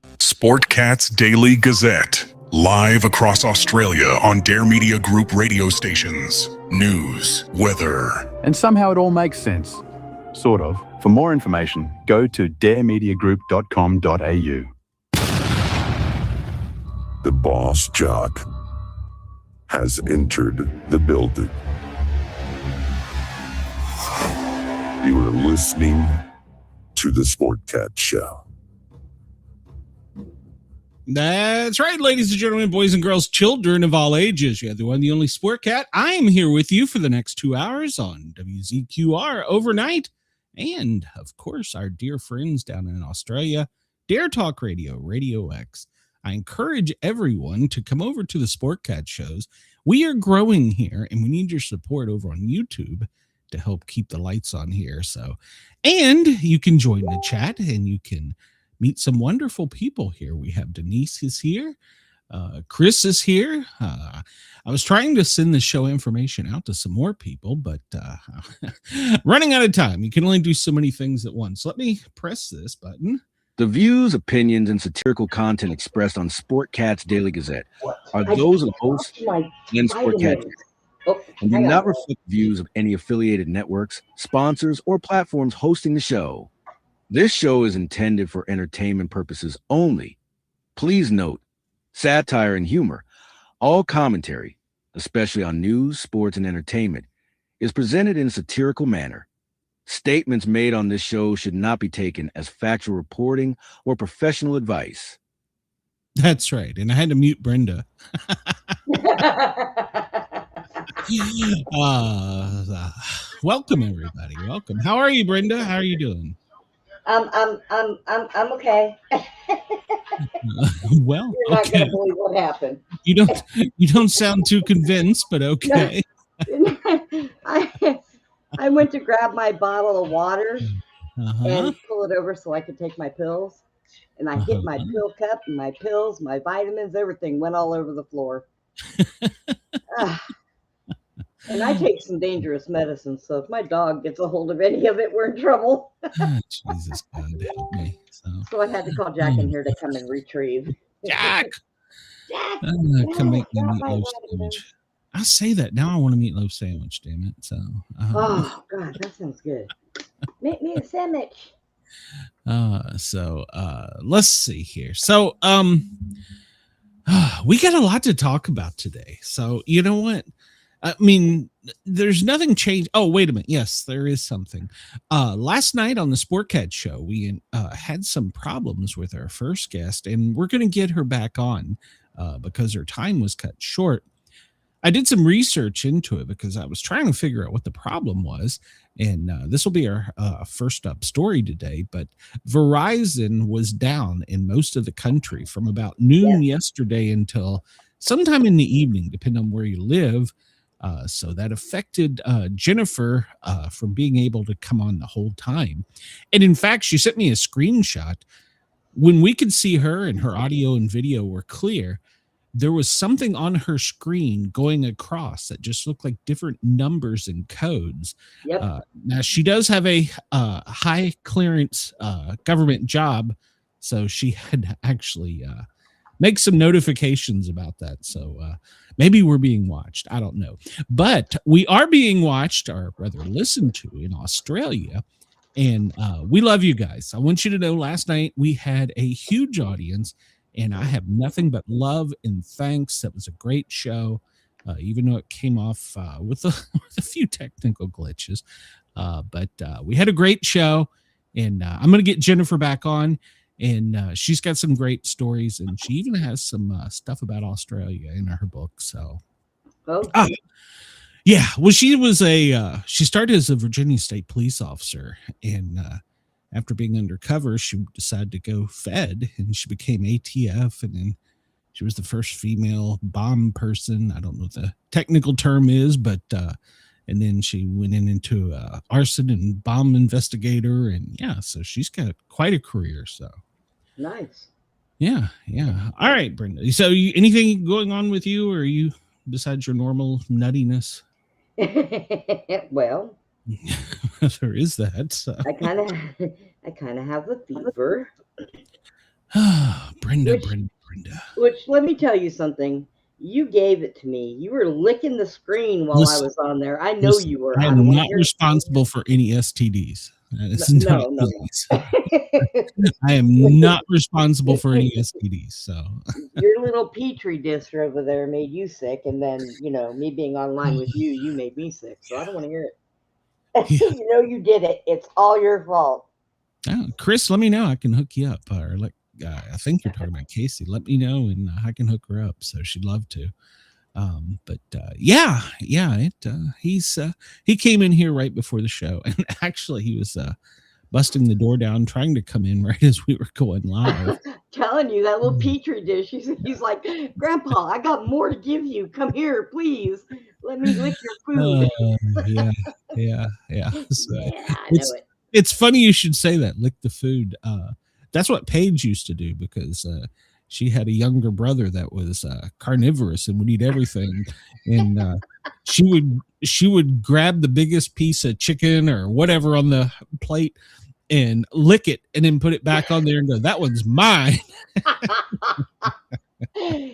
Sportcat's Daily Gazette. Live across Australia on Dare Media Group radio stations. News, weather. And somehow it all makes sense. Sort of. For more information, go to daremediagroup.com.au. The boss jock has entered the building. You are listening to the Sportcat Show. That's right, ladies and gentlemen, boys and girls, children of all ages. You have the one, the only Sportcat. I am here with you for the next 2 hours on WZQR overnight. And, of course, our dear friends down in Australia, Dare Talk Radio, Radio X. I encourage everyone to come over to the Sportcat shows. We are growing here, and we need your support over on YouTube to help keep the lights on here. So, and you can join the chat, and you can meet some wonderful people here. We have Denise is here. Chris is here. I was trying to send the show information out to some more people, but running out of time. You can only do so many things at once. Let me press this button. The views, opinions, and satirical content expressed on Sportcat's Daily Gazette are those of the hosts and Sportcat, and do not reflect views of any affiliated networks, sponsors, or platforms hosting the show. This show is intended for entertainment purposes only. Please note, satire and humor, all commentary, especially on news, sports, and entertainment, is presented in a satirical manner. Statements made on this show should not be taken as factual reporting or professional advice. That's right. And I had to mute Brenda. Welcome, everybody. Welcome. How are you, Brenda? How are you doing? I'm okay. Well, you're not okay. gonna believe what happened. You don't sound too convinced, but okay. I went to grab my bottle of water and pull it over so I could take my pills, and I hit my pill cup and my pills, my vitamins, everything went all over the floor. And I take some dangerous medicine, so if my dog gets a hold of any of it, we're in trouble. Jesus God, help me. So I had to call Jack in here to come and retrieve. Jack! Jack! Come make me meatloaf sandwich. I say that. Now I want a meatloaf sandwich, damn it. So. Oh, God, that sounds good. Make me a sandwich. Let's see here. So, we got a lot to talk about today. So, you know what? I mean, there's nothing changed. Oh, wait a minute. Yes, there is something. Last night on the Sportcat show, we had some problems with our first guest, and we're going to get her back on because her time was cut short. I did some research into it because I was trying to figure out what the problem was. And this will be our first up story today. But Verizon was down in most of the country from about noon yesterday until sometime in the evening, depending on where you live. So that affected Jennifer from being able to come on the whole time. And in fact, she sent me a screenshot. When we could see her and her audio and video were clear, there was something on her screen going across that just looked like different numbers and codes. Yep. Now, she does have a high clearance government job, so she had to actually make some notifications about that. So maybe we're being watched. I don't know. But we are being watched, or rather listened to, in Australia. And we love you guys. I want you to know last night we had a huge audience, and I have nothing but love and thanks. That was a great show, even though it came off with a few technical glitches. But we had a great show, and I'm going to get Jennifer back on. And she's got some great stories, and she even has some stuff about Australia in her book. So, yeah. Well, she started as a Virginia State police officer, and after being undercover, she decided to go Fed, and she became ATF, and then she was the first female bomb person. I don't know what the technical term is, but and then she went into arson and bomb investigator, and so she's got quite a career. So. Nice. Yeah. All right, Brenda. So, anything going on with you, or are you besides your normal nuttiness? Well, there is that. So. I kind of have a fever. Brenda. Which, let me tell you something. You gave it to me. You were licking the screen while I was on there. I know you were. I am not responsible for any STDs. No. I am not responsible for any STDs. So your little petri dish over there made you sick, and then me being online with you made me sick. So I don't want to hear it. Yeah. You did it. It's all your fault. Chris, let me know. I can hook you up. Or I think you're talking about Casey. Let me know, and I can hook her up. So she'd love to. He came in here right before the show, and actually he was busting the door down, trying to come in right as we were going live. Telling you, that little petri dish. He's like, Grandpa, I got more to give you. Come here, please. Let me lick your food. Yeah. So I know it. It's funny you should say that. Lick the food. That's what Paige used to do, because she had a younger brother that was carnivorous and would eat everything, and she would grab the biggest piece of chicken or whatever on the plate and lick it, and then put it back on there and go, "That one's mine."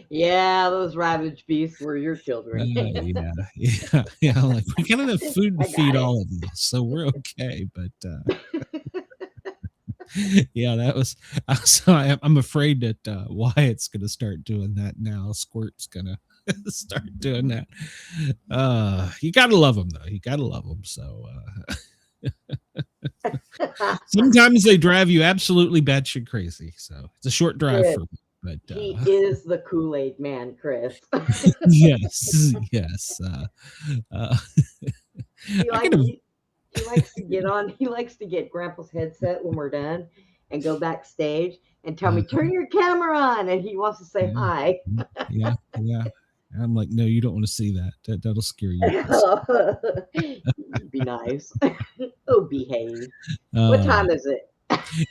Yeah, those ravaged beasts were your children. Yeah. Like, we got enough food to feed all of them, so we're okay. But yeah, that was. So I'm afraid that Wyatt's going to start doing that now. Squirt's going to start doing that. You got to love them, though. You got to love them. So sometimes they drive you absolutely batshit crazy. So it's a short drive for me. But he is the Kool-Aid man, Chris. Yes. He likes to get on. He likes to get Grandpa's headset when we're done, and go backstage and tell me, "Turn your camera on," and he wants to say hi. Yeah. I'm like, no, you don't want to see that. That'll scare you. Be nice. Oh, behave. What time is it?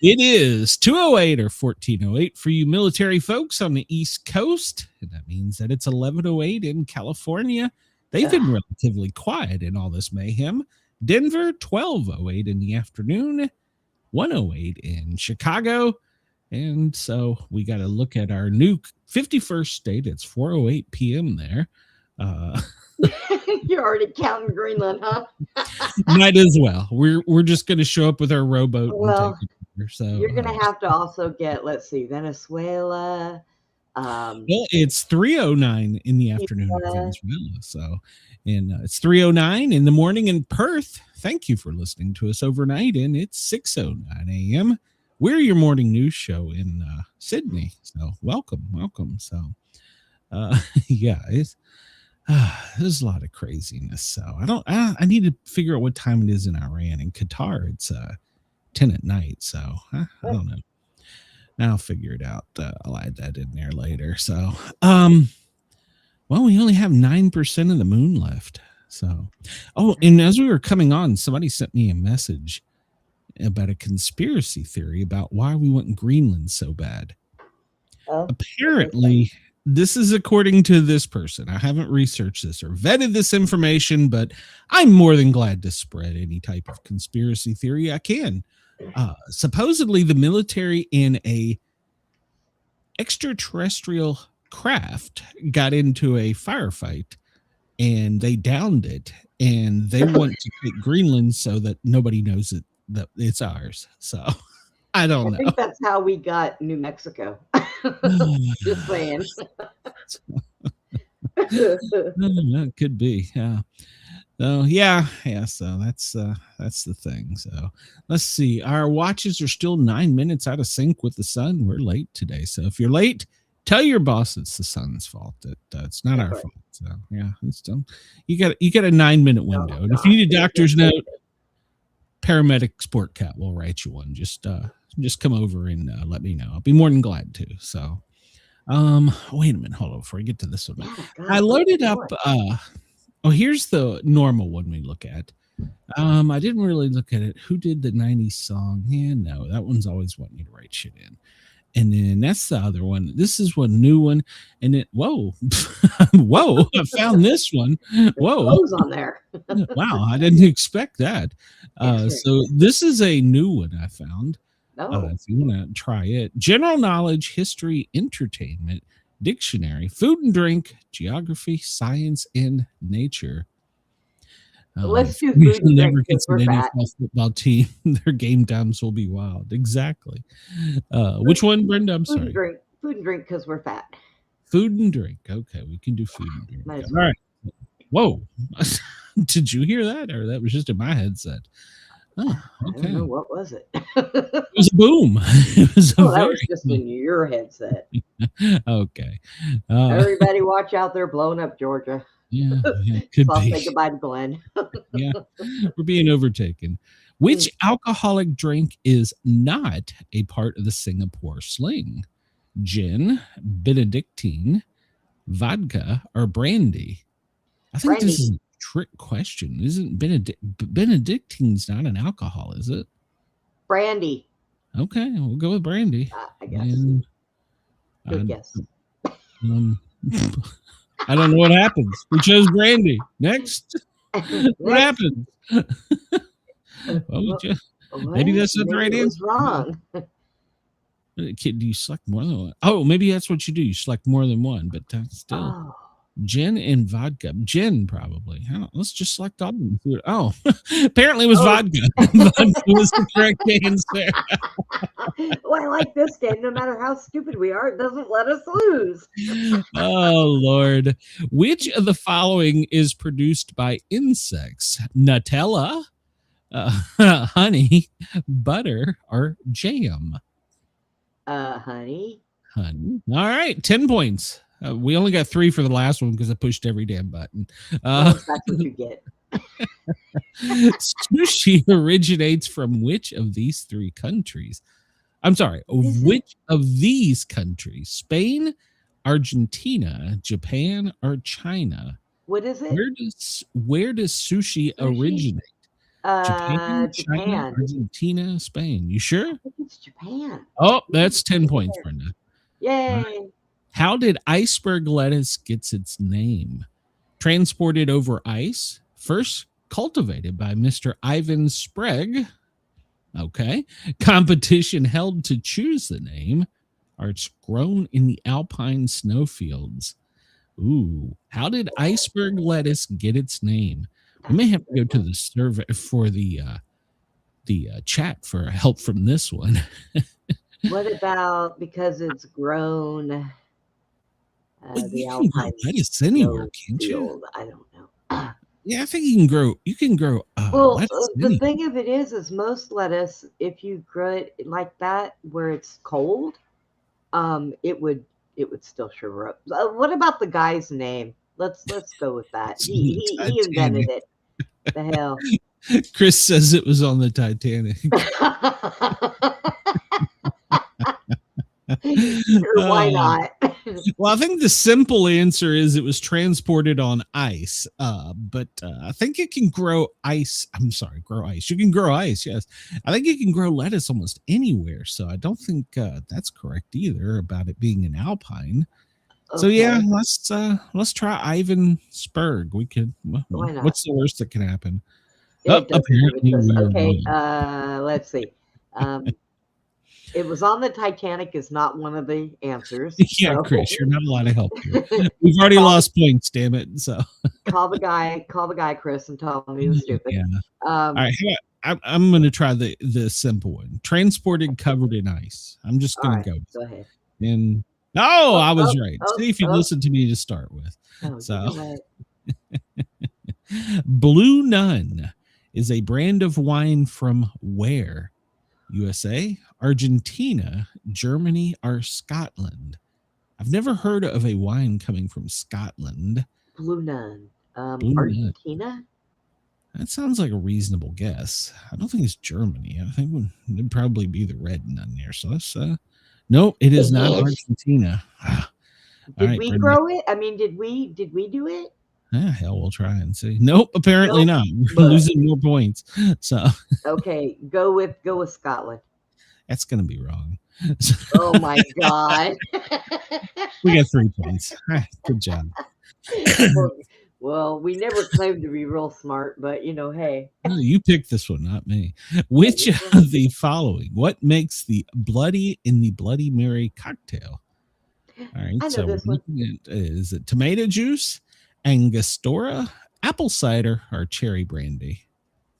It is 2:08 or 14:08 for you military folks on the East Coast. And that means that it's 11:08 in California. They've been relatively quiet in all this mayhem. Denver, 12:08 in the afternoon, 1:08 in Chicago. And so we got to look at our new 51st state. It's 4:08 p.m. there. You're already counting Greenland, huh? Might as well. We're just going to show up with our rowboat. Well, and take it there. So you're going to have to also get, let's see, Venezuela. Well, it's 3:09 in the afternoon in Venezuela. So, and it's 3:09 in the morning in Perth. Thank you for listening to us overnight. And it's 6:09 a.m. We're your morning news show in Sydney. So welcome. So, yeah, there's a lot of craziness. So I need to figure out what time it is in Iran. In Qatar, it's 10 at night. So I don't know. I'll figure it out. I'll add that in there later. So, well, we only have 9% of the moon left. So, and as we were coming on, somebody sent me a message about a conspiracy theory about why we want Greenland so bad. Apparently, this is according to this person. I haven't researched this or vetted this information, but I'm more than glad to spread any type of conspiracy theory I can. Supposedly, the military in a extraterrestrial craft got into a firefight, and they downed it, and they want to take Greenland so that nobody knows that it's ours. So I don't know. I think that's how we got New Mexico. Just saying. That could be. Yeah. So yeah. So that's the thing. So let's see. Our watches are still 9 minutes out of sync with the sun. We're late today. So if you're late, tell your boss it's the sun's fault. It's not our fault. So yeah, it's still you got a 9-minute window. And if you need a doctor's note, paramedic Sportcat will write you one. Just come over and let me know. I'll be more than glad to. So wait a minute, hold on before I get to this one. I loaded up here's the normal one we look at. I didn't really look at it. Who did the 90s song? Yeah, no, that one's always wanting you to write shit in. And then that's the other one. This is one new one. And it whoa, I found this one. Whoa. On there. Wow, I didn't expect that. So this is a new one I found. If you want to try it. General knowledge, history, entertainment, dictionary, food and drink, geography, science, and nature. Let's do food and drink because we're fat. NFL football team. Their game times will be wild. Exactly. Which one, Brenda? I'm sorry. Food and drink because we're fat. Food and drink. Okay, we can do food and drink. All right. Whoa. Did you hear that? Or that was just in my headset? Oh, okay. I don't know. What was it? It was a boom. It was that was just in your headset. Okay. Everybody watch out. They're blowing up Georgia. Yeah, could so I'll be. say goodbye to Glenn. Yeah, we're being overtaken. Which alcoholic drink is not a part of the Singapore sling? Gin, Benedictine, vodka, or brandy? I think this is a trick question. Isn't Benedictine's not an alcohol, is it? Brandy. Okay, we'll go with brandy. I guess. Good guess. I don't know what happens. We chose brandy. Next. What happens? Maybe that's not the right answer. Wrong. Do you select more than one? Oh, maybe that's what you do. You select more than one, but still. Gin and vodka. Gin, probably. Let's just select all of them. Oh, apparently it was vodka. Vodka was the correct answer. Well, I like this game. No matter how stupid we are, it doesn't let us lose. Oh, Lord. Which of the following is produced by insects? Nutella, honey, butter, or jam? Honey. Honey. All right, 10 points. We only got 3 for the last one because I pushed every damn button. That's what you get. Sushi originates from which of these 3 countries? I'm sorry, which of these countries? Spain, Argentina, Japan, or China? What is it? Where does sushi originate? Japan, China, Argentina, Spain. You sure? I think it's Japan. Oh, that's 10 points, Brenda. Yay. How did iceberg lettuce get its name? Transported over ice, first cultivated by Mr. Ivan Sprague. Okay. Competition held to choose the name, or it's grown in the alpine snowfields. Ooh, how did iceberg lettuce get its name? We may have to go to the survey for the chat for help from this one. What about because it's grown? The alpine lettuce anywhere, can't you? I don't know. Yeah, I think you can grow. Well, the thing of it is most lettuce, if you grow it like that where it's cold, it would still shrivel up. What about the guy's name? Let's go with that. He invented it. The hell. Chris says it was on the Titanic. Sure, why not? Well, I think the simple answer is it was transported on ice. But I think it can grow ice. I'm sorry, grow ice. You can grow ice, yes. I think you can grow lettuce almost anywhere. So I don't think that's correct either about it being an alpine. Okay. So yeah, let's try Ivan Sprague. We could. What's the worst that can happen? Apparently okay. Let's see. It was on the Titanic is not one of the answers. Yeah, so. Chris, you're not allowed to help here. We've already lost points, damn it. So call the guy, Chris, and tell him he was stupid. Yeah. All right, I'm going to try the simple one. Transported, covered in ice. I'm just going to go. Go ahead. And I was right. See if you listen to me to start with. Blue Nun is a brand of wine from where? USA, Argentina, Germany, or Scotland? I've never heard of a wine coming from Scotland. Blue Nun. Argentina? Nun. That sounds like a reasonable guess. I don't think it's Germany. I think it'd probably be the red nun there. So let's nope, it is not Argentina. Did we grow it? I mean, did we do it? Hell, we'll try and see. Nope, apparently not. We're losing more points. So okay, go with Scotland. That's gonna be wrong. Oh my god. We got 3 points. Good job. Well, we never claimed to be real smart, but hey. No, you picked this one, not me. Which of the following? What makes the Bloody in the Bloody Mary cocktail? All right, I know this one. Is it tomato juice, Angostura, apple cider, or cherry brandy?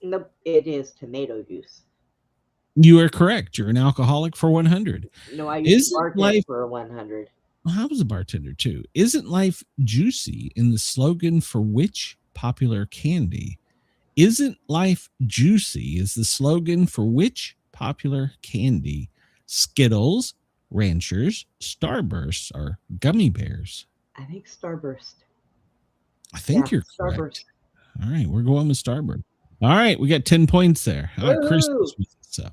Nope, it is tomato juice. You are correct. You're an alcoholic for 100. No, I used to bartend for 100. Well, I was a bartender too. Isn't life juicy in the slogan for which popular candy? Isn't life juicy is the slogan for which popular candy? Skittles, Ranchers, Starbursts, or Gummy Bears? I think Starburst. I think you're correct. Starburst. All right, we're going with Starburst. All right, we got 10 points there. Chris is with us, so.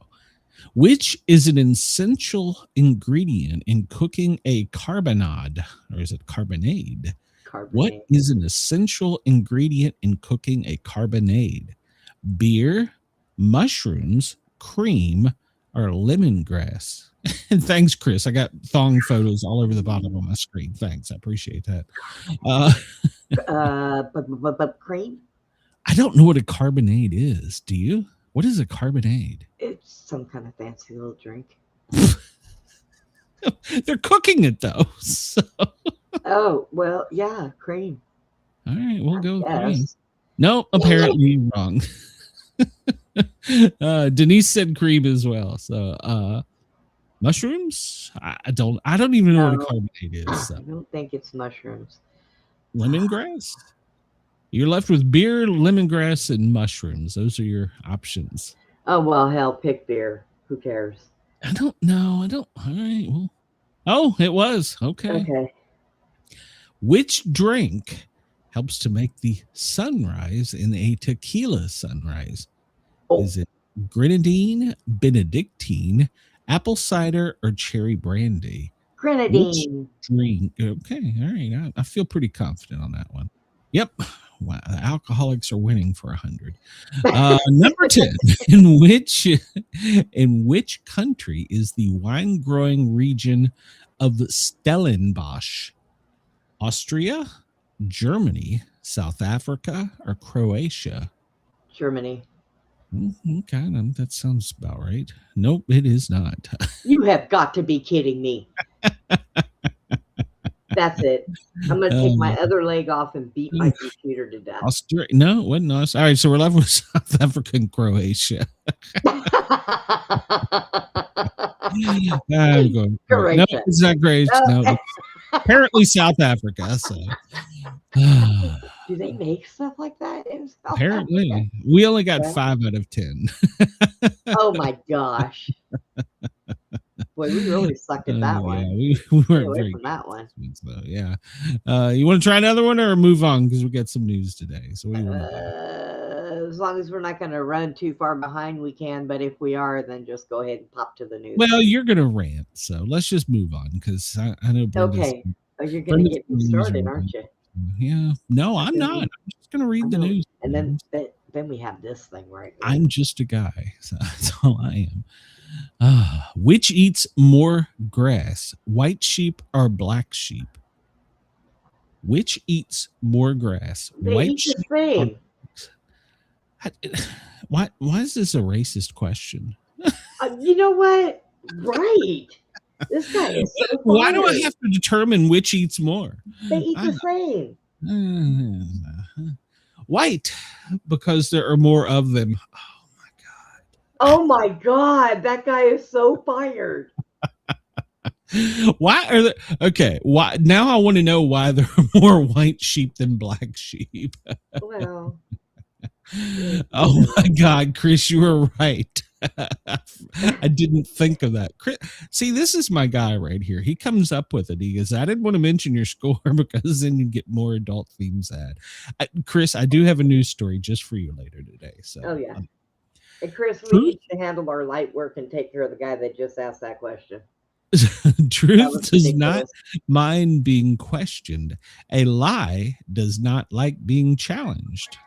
Which is an essential ingredient in cooking a carbonade, or is it carbonade? What is an essential ingredient in cooking a carbonade? Beer, mushrooms, cream, or lemongrass? And thanks, Chris. I got thong photos all over the bottom of my screen. Thanks. I appreciate that. Cream? I don't know what a carbonade is. Do you? What is a carbonade? It's some kind of fancy little drink. They're cooking it though. So. Oh, well, yeah, cream. All right, we'll go cream. No, apparently wrong. Denise said cream as well. So mushrooms? I don't even know what a carbonade is. So. I don't think it's mushrooms. Lemongrass? You're left with beer, lemongrass, and mushrooms. Those are your options. Oh, well, hell, pick beer. Who cares? I don't know. All right. Well, oh, it was. Okay. Which drink helps to make the sunrise in a tequila sunrise? Oh. Is it grenadine, Benedictine, apple cider, or cherry brandy? Grenadine. Which drink? Okay. All right. I feel pretty confident on that one. Yep. Wow, the alcoholics are winning for 100. Number 10. In which country is the wine growing region of Stellenbosch? Austria, Germany, South Africa, or Croatia? Germany. Okay, that sounds about right. Nope, it is not. You have got to be kidding me. That's it. I'm going to take my other leg off and beat my computer to death. No, it wasn't us. All right, so we're left with South Africa and Croatia. I'm going. No, it's not great. No, apparently South Africa. So. Do they make stuff like that in South Apparently. Africa? We only got 5 out of 10. Oh, my gosh. Boy, we really sucked at that one. Yeah, we weren't very from that one. So, yeah. You want to try another one or move on because we got some news today? So what do you want to do? As long as we're not going to run too far behind, we can. But if we are, then just go ahead and pop to the news. Well, you're going to rant, so let's just move on because I know Brenda's. Okay. Oh, you're going to get me started, aren't you? Yeah. No, I'm not. I'm just going to read the news. And then we have this thing right now. I'm just a guy. So that's all I am. Which eats more grass, white sheep or black sheep? Which eats more grass, white sheep? Why is this a racist question? You know what? Right. This guy is so funny. Why do I have to determine which eats more? They eat the same. White, because there are more of them. Oh my God, that guy is so fired. Why are there okay? Why now I want to know why there are more white sheep than black sheep. Well. Oh my God, Chris, you were right. I didn't think of that. Chris, see, this is my guy right here. He comes up with it. He goes, I didn't want to mention your score because then you get more adult themes ad. Chris, I do have a news story just for you later today. So oh yeah. And Chris, we need to handle our light work and take care of the guy that just asked that question. Truth does not mind being questioned. A lie does not like being challenged.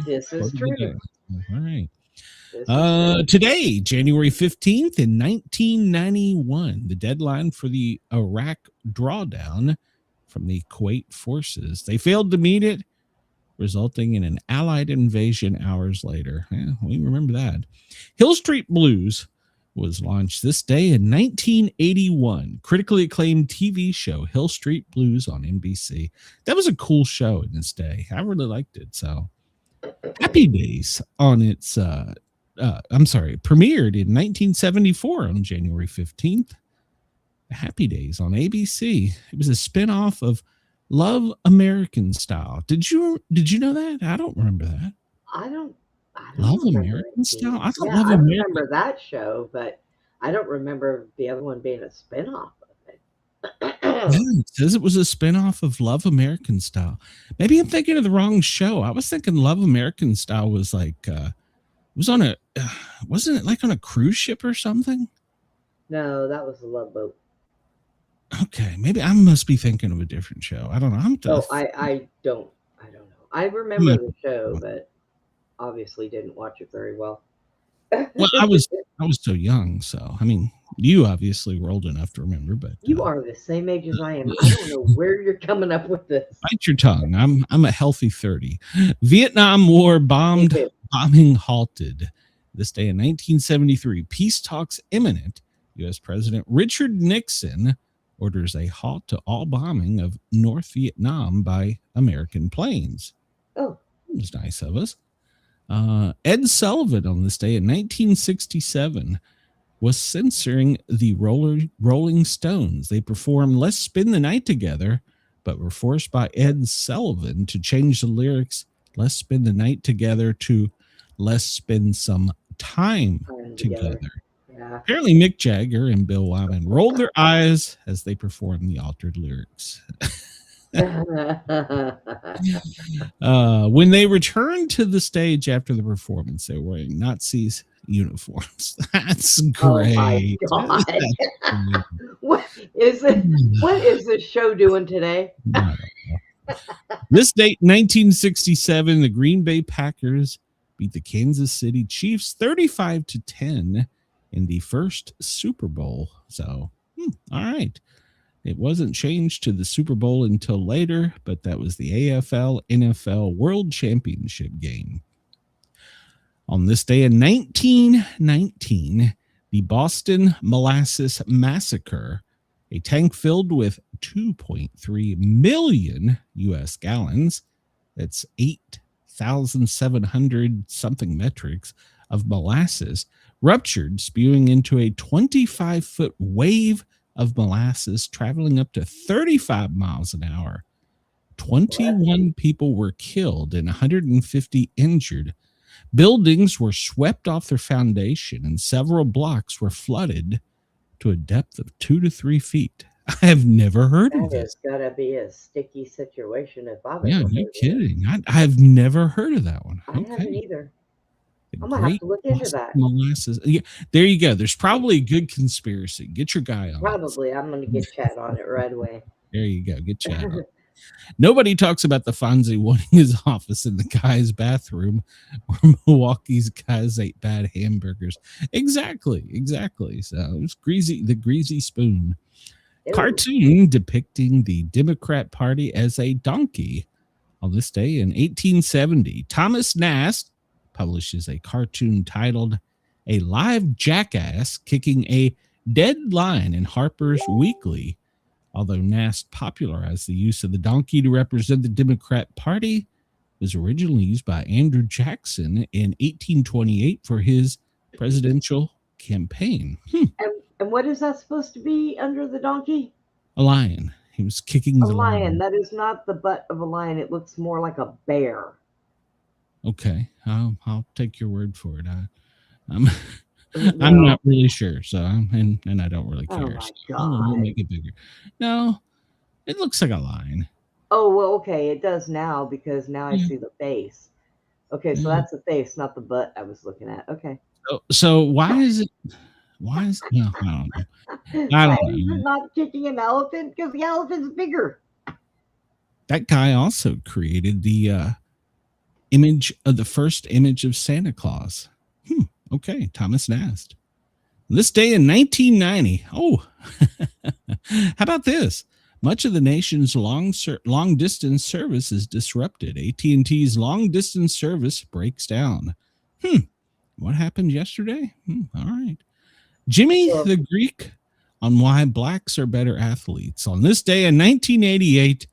This is true. All right. Today, January 15th in 1991, the deadline for the Iraq drawdown from the Kuwait forces. They failed to meet it. resulting in an Allied invasion hours later. Yeah, we remember that. Hill Street Blues was launched this day in 1981. Critically acclaimed TV show Hill Street Blues on NBC. That was a cool show in its day. I really liked it. So Happy Days on its premiered in 1974 on January 15th. Happy Days on ABC. It was a spinoff of Love American Style. Did you know that? I don't remember that. I don't Love remember American Style? I thought Yeah, Love I American. remember that show, but I don't remember the other one being a spinoff of it. Yeah, it says it was a spinoff of Love American Style. Maybe I'm thinking of the wrong show. I was thinking Love American Style was like was on a wasn't it like on a cruise ship or something? No, that was the Love Boat. Okay, maybe I must be thinking of a different show. I don't know. I don't know. I remember the show, but obviously didn't watch it very well. Well, I was so young, so I mean, you obviously were old enough to remember, but you are the same age as I am. I don't know where you're coming up with this. Bite your tongue. I'm a healthy 30. Vietnam War bombing halted. This day in 1973, peace talks imminent. U.S. President Richard Nixon orders a halt to all bombing of North Vietnam by American planes. Oh, it was nice of us. Ed Sullivan on this day in 1967 was censoring the Rolling Stones. They performed Let's Spend the Night Together, but were forced by Ed Sullivan to change the lyrics Let's Spend the Night Together to Let's Spend Some Time Together. Yeah. Apparently Mick Jagger and Bill Wyman rolled their eyes as they performed the altered lyrics. When they returned to the stage after the performance, they were wearing Nazis uniforms. That's great. Oh my God. What is this show doing today? This date, 1967, the Green Bay Packers beat the Kansas City Chiefs 35-10 in the first Super Bowl. So, all right. It wasn't changed to the Super Bowl until later, but that was the AFL NFL World Championship game. On this day in 1919, the Boston Molasses Massacre, a tank filled with 2.3 million U.S. gallons, that's 8,700 something metrics of molasses, ruptured, spewing into a 25-foot wave of molasses traveling up to 35 miles an hour. 21 people were killed and 150 injured. Buildings were swept off their foundation and several blocks were flooded to a depth of 2 to 3 feet. I have never heard of this. That has got to be a sticky situation if I've ever heard of it. Kidding. I've never heard of that one. I haven't either. I'm going to have to look into that. Molasses. Yeah, there you go. There's probably a good conspiracy. Get your guy on. Probably. I'm going to get Chad on it right away. There you go. Get Chad on. Nobody talks about the Fonzie wanting his office in the guy's bathroom where Milwaukee's guys ate bad hamburgers. Exactly. So it was the greasy spoon. Ew. Cartoon depicting the Democrat Party as a donkey. On this day in 1870, Thomas Nast publishes a cartoon titled A Live Jackass Kicking a Dead Lion in Harper's Weekly. Although Nast popularized the use of the donkey to represent the Democrat Party, it was originally used by Andrew Jackson in 1828 for his presidential campaign. And what is that supposed to be under the donkey? A lion. He was kicking the lion. That is not the butt of a lion. It looks more like a bear. Okay, I'll take your word for it. I'm not really sure, so and I don't really care. Oh my God. We'll make it bigger. No, it looks like a lion. Oh well, okay, it does now because now I see the face. Okay, so that's the face, not the butt I was looking at. Okay. So why is it? No, I don't know. I don't know. Not kicking an elephant because the elephant's bigger. That guy also created the first image of Santa Claus. Okay, Thomas Nast. This day in 1990. Oh, how about this? Much of the nation's long distance service is disrupted. AT&T's long distance service breaks down. What happened yesterday? All right. Jimmy the Greek on why blacks are better athletes. On this day in 1988,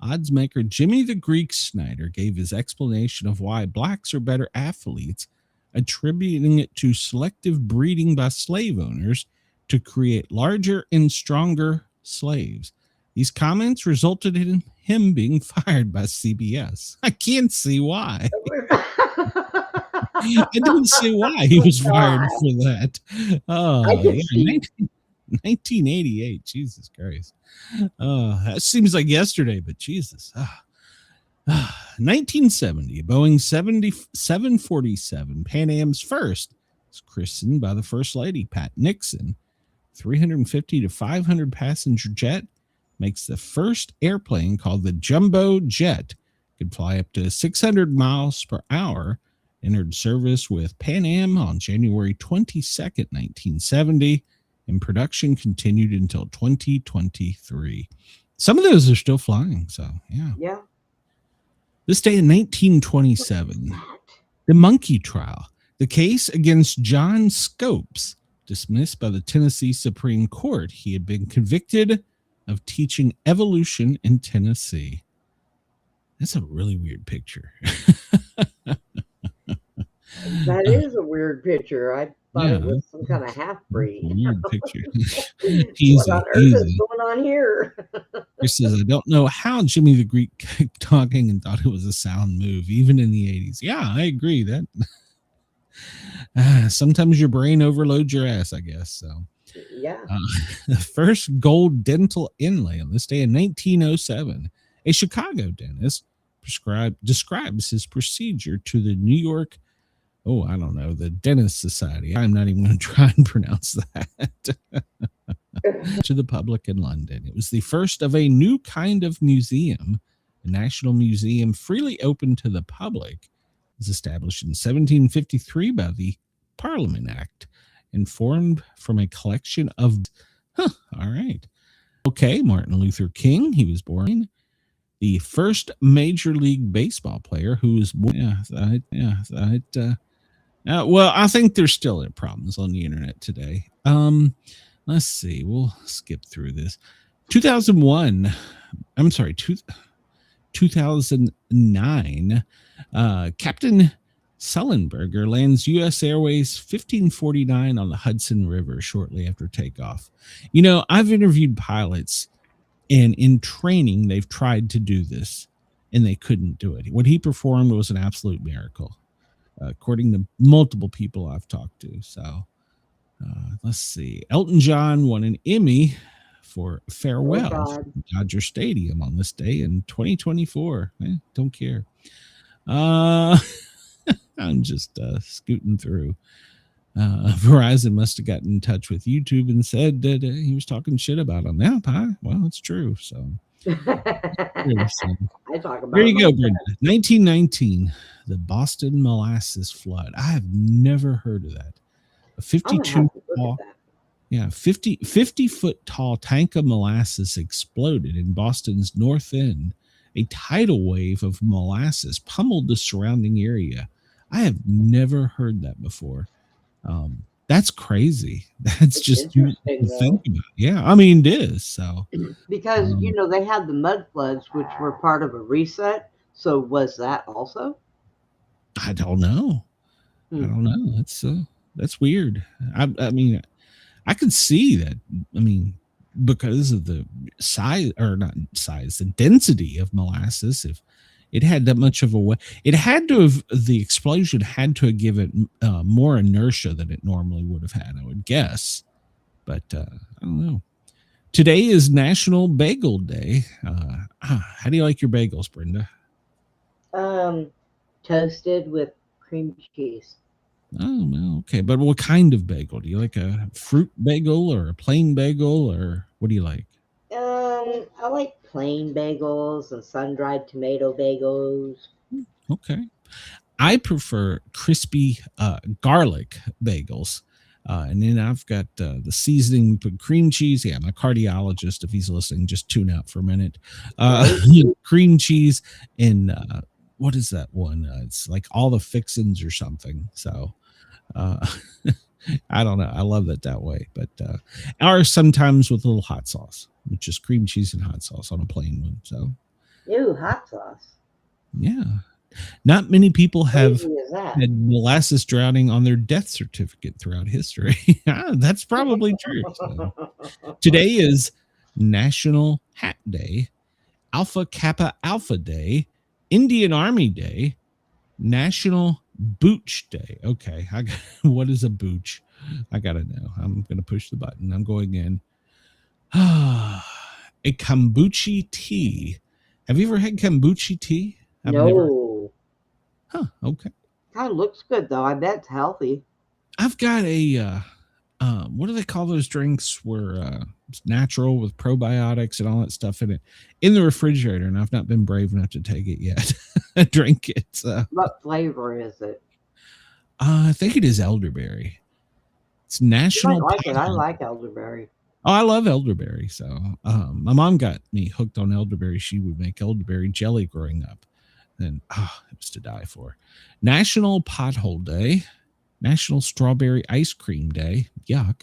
odds maker Jimmy the Greek Snyder gave his explanation of why blacks are better athletes, attributing it to selective breeding by slave owners to create larger and stronger slaves. These comments resulted in him being fired by CBS. I can't see why. I didn't see why he was fired for that. Oh, yeah, 1988. Jesus Christ. That seems like yesterday, but Jesus. 1970, Boeing 747 Pan Am's first was christened by the First Lady, Pat Nixon. 350 to 500 passenger jet makes the first airplane called the Jumbo Jet. Could fly up to 600 miles per hour. Entered service with Pan Am on January 22nd, 1970, and production continued until 2023. Some of those are still flying, so yeah. Yeah. This day in 1927, the monkey trial. The case against John Scopes, dismissed by the Tennessee Supreme Court. He had been convicted of teaching evolution in Tennessee. That's a really weird picture. That is a weird picture. I thought it was some kind of half-breed. Weird picture. What on earth is going on here? Chris says, I don't know how Jimmy the Greek kept talking and thought it was a sound move, even in the 80s. Yeah, I agree. That sometimes your brain overloads your ass, I guess. So, yeah. The first gold dental inlay on this day in 1907, a Chicago dentist describes his procedure to the New York, the Dentist Society. I'm not even going to try and pronounce that. To the public in London. It was the first of a new kind of museum, a national museum freely open to the public. It was established in 1753 by the Parliament Act and formed from a collection of... all right. Okay, Martin Luther King, he was born the first Major League Baseball player who was born... well, I think there's still problems on the internet today. Let's see. We'll skip through this. 2009. Captain Sullenberger lands U.S. Airways 1549 on the Hudson River shortly after takeoff. You know, I've interviewed pilots, and in training, they've tried to do this, and they couldn't do it. What he performed was an absolute miracle, according to multiple people I've talked to. So, let's see. Elton John won an Emmy for Farewell from Dodger Stadium on this day in 2024. Don't care. I'm just scooting through. Verizon must have gotten in touch with YouTube and said that he was talking shit about them. Yeah, well, it's true. So, I talk about there you go, Brenda. 1919, the Boston molasses flood. I have never heard of that. A 50 foot tall tank of molasses exploded in Boston's North End. A tidal wave of molasses pummeled the surrounding area. I have never heard that before. That's crazy. That's just think about. Yeah, I mean it is. So because they had the mud floods, which were part of a reset. So was that also? I don't know. I don't know. That's weird. I mean, I could see that. I mean, because of the the density of molasses, if it had that much of a way, the explosion had to have given more inertia than it normally would have had, I would guess. But I don't know. Today is National Bagel Day. How do you like your bagels, Brenda? Toasted with cream cheese. Oh, well, okay. But what kind of bagel? Do you like a fruit bagel or a plain bagel, or what do you like? I like plain bagels and sun-dried tomato bagels. Okay. I prefer crispy garlic bagels. And then I've got the seasoning. We put cream cheese. Yeah, my cardiologist, if he's listening, just tune out for a minute. Cream cheese and what is that one? It's like all the fixins or something. So I don't know. I love it that way. But or sometimes with a little hot sauce, which is cream cheese and hot sauce on a plain one. So ew, hot sauce. Yeah. Not many people have had molasses drowning on their death certificate throughout history. That's probably true. So, today is National Hat Day, Alpha Kappa Alpha Day, Indian Army Day, National Booch Day. Okay, what is a booch? I gotta know. I'm gonna push the button. I'm going in. A kombucha tea. Have you ever had kombucha tea? No. Huh, okay. Kind of looks good though. I bet it's healthy. I've got a what do they call those drinks where it's natural with probiotics and all that stuff in it in the refrigerator, and I've not been brave enough to take it yet. Drink it. So. What flavor is it? I think it is elderberry. It's national. You might like it. I like elderberry. Oh, I love elderberry. So my mom got me hooked on elderberry. She would make elderberry jelly growing up. And it was to die for. National Pothole Day, National Strawberry Ice Cream Day. Yuck.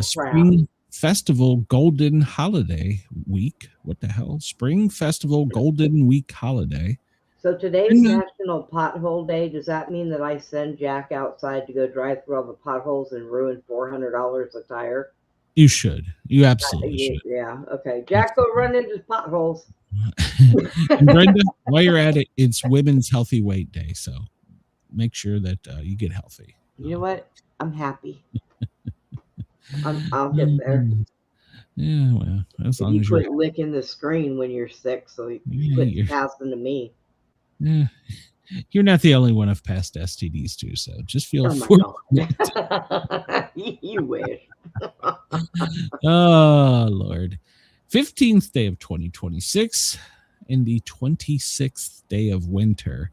Spring Festival Golden Holiday Week. What the hell? Spring Festival Golden Week Holiday. So today's National Pothole Day. Does that mean that I send Jack outside to go drive through all the potholes and ruin $400 a tire? You should. You absolutely should. Yeah. Okay. Jack, go run into potholes. And Brenda, while you're at it, it's Women's Healthy Weight Day, so make sure that you get healthy. You know what? I'm happy. I'll get there. Yeah, well, as long as you quit licking the screen when you're sick, so you quit passing to me. Yeah, you're not the only one I've passed STDs to, so just feel fortunate. You wish. Oh Lord. 15th day of 2026 and the 26th day of winter.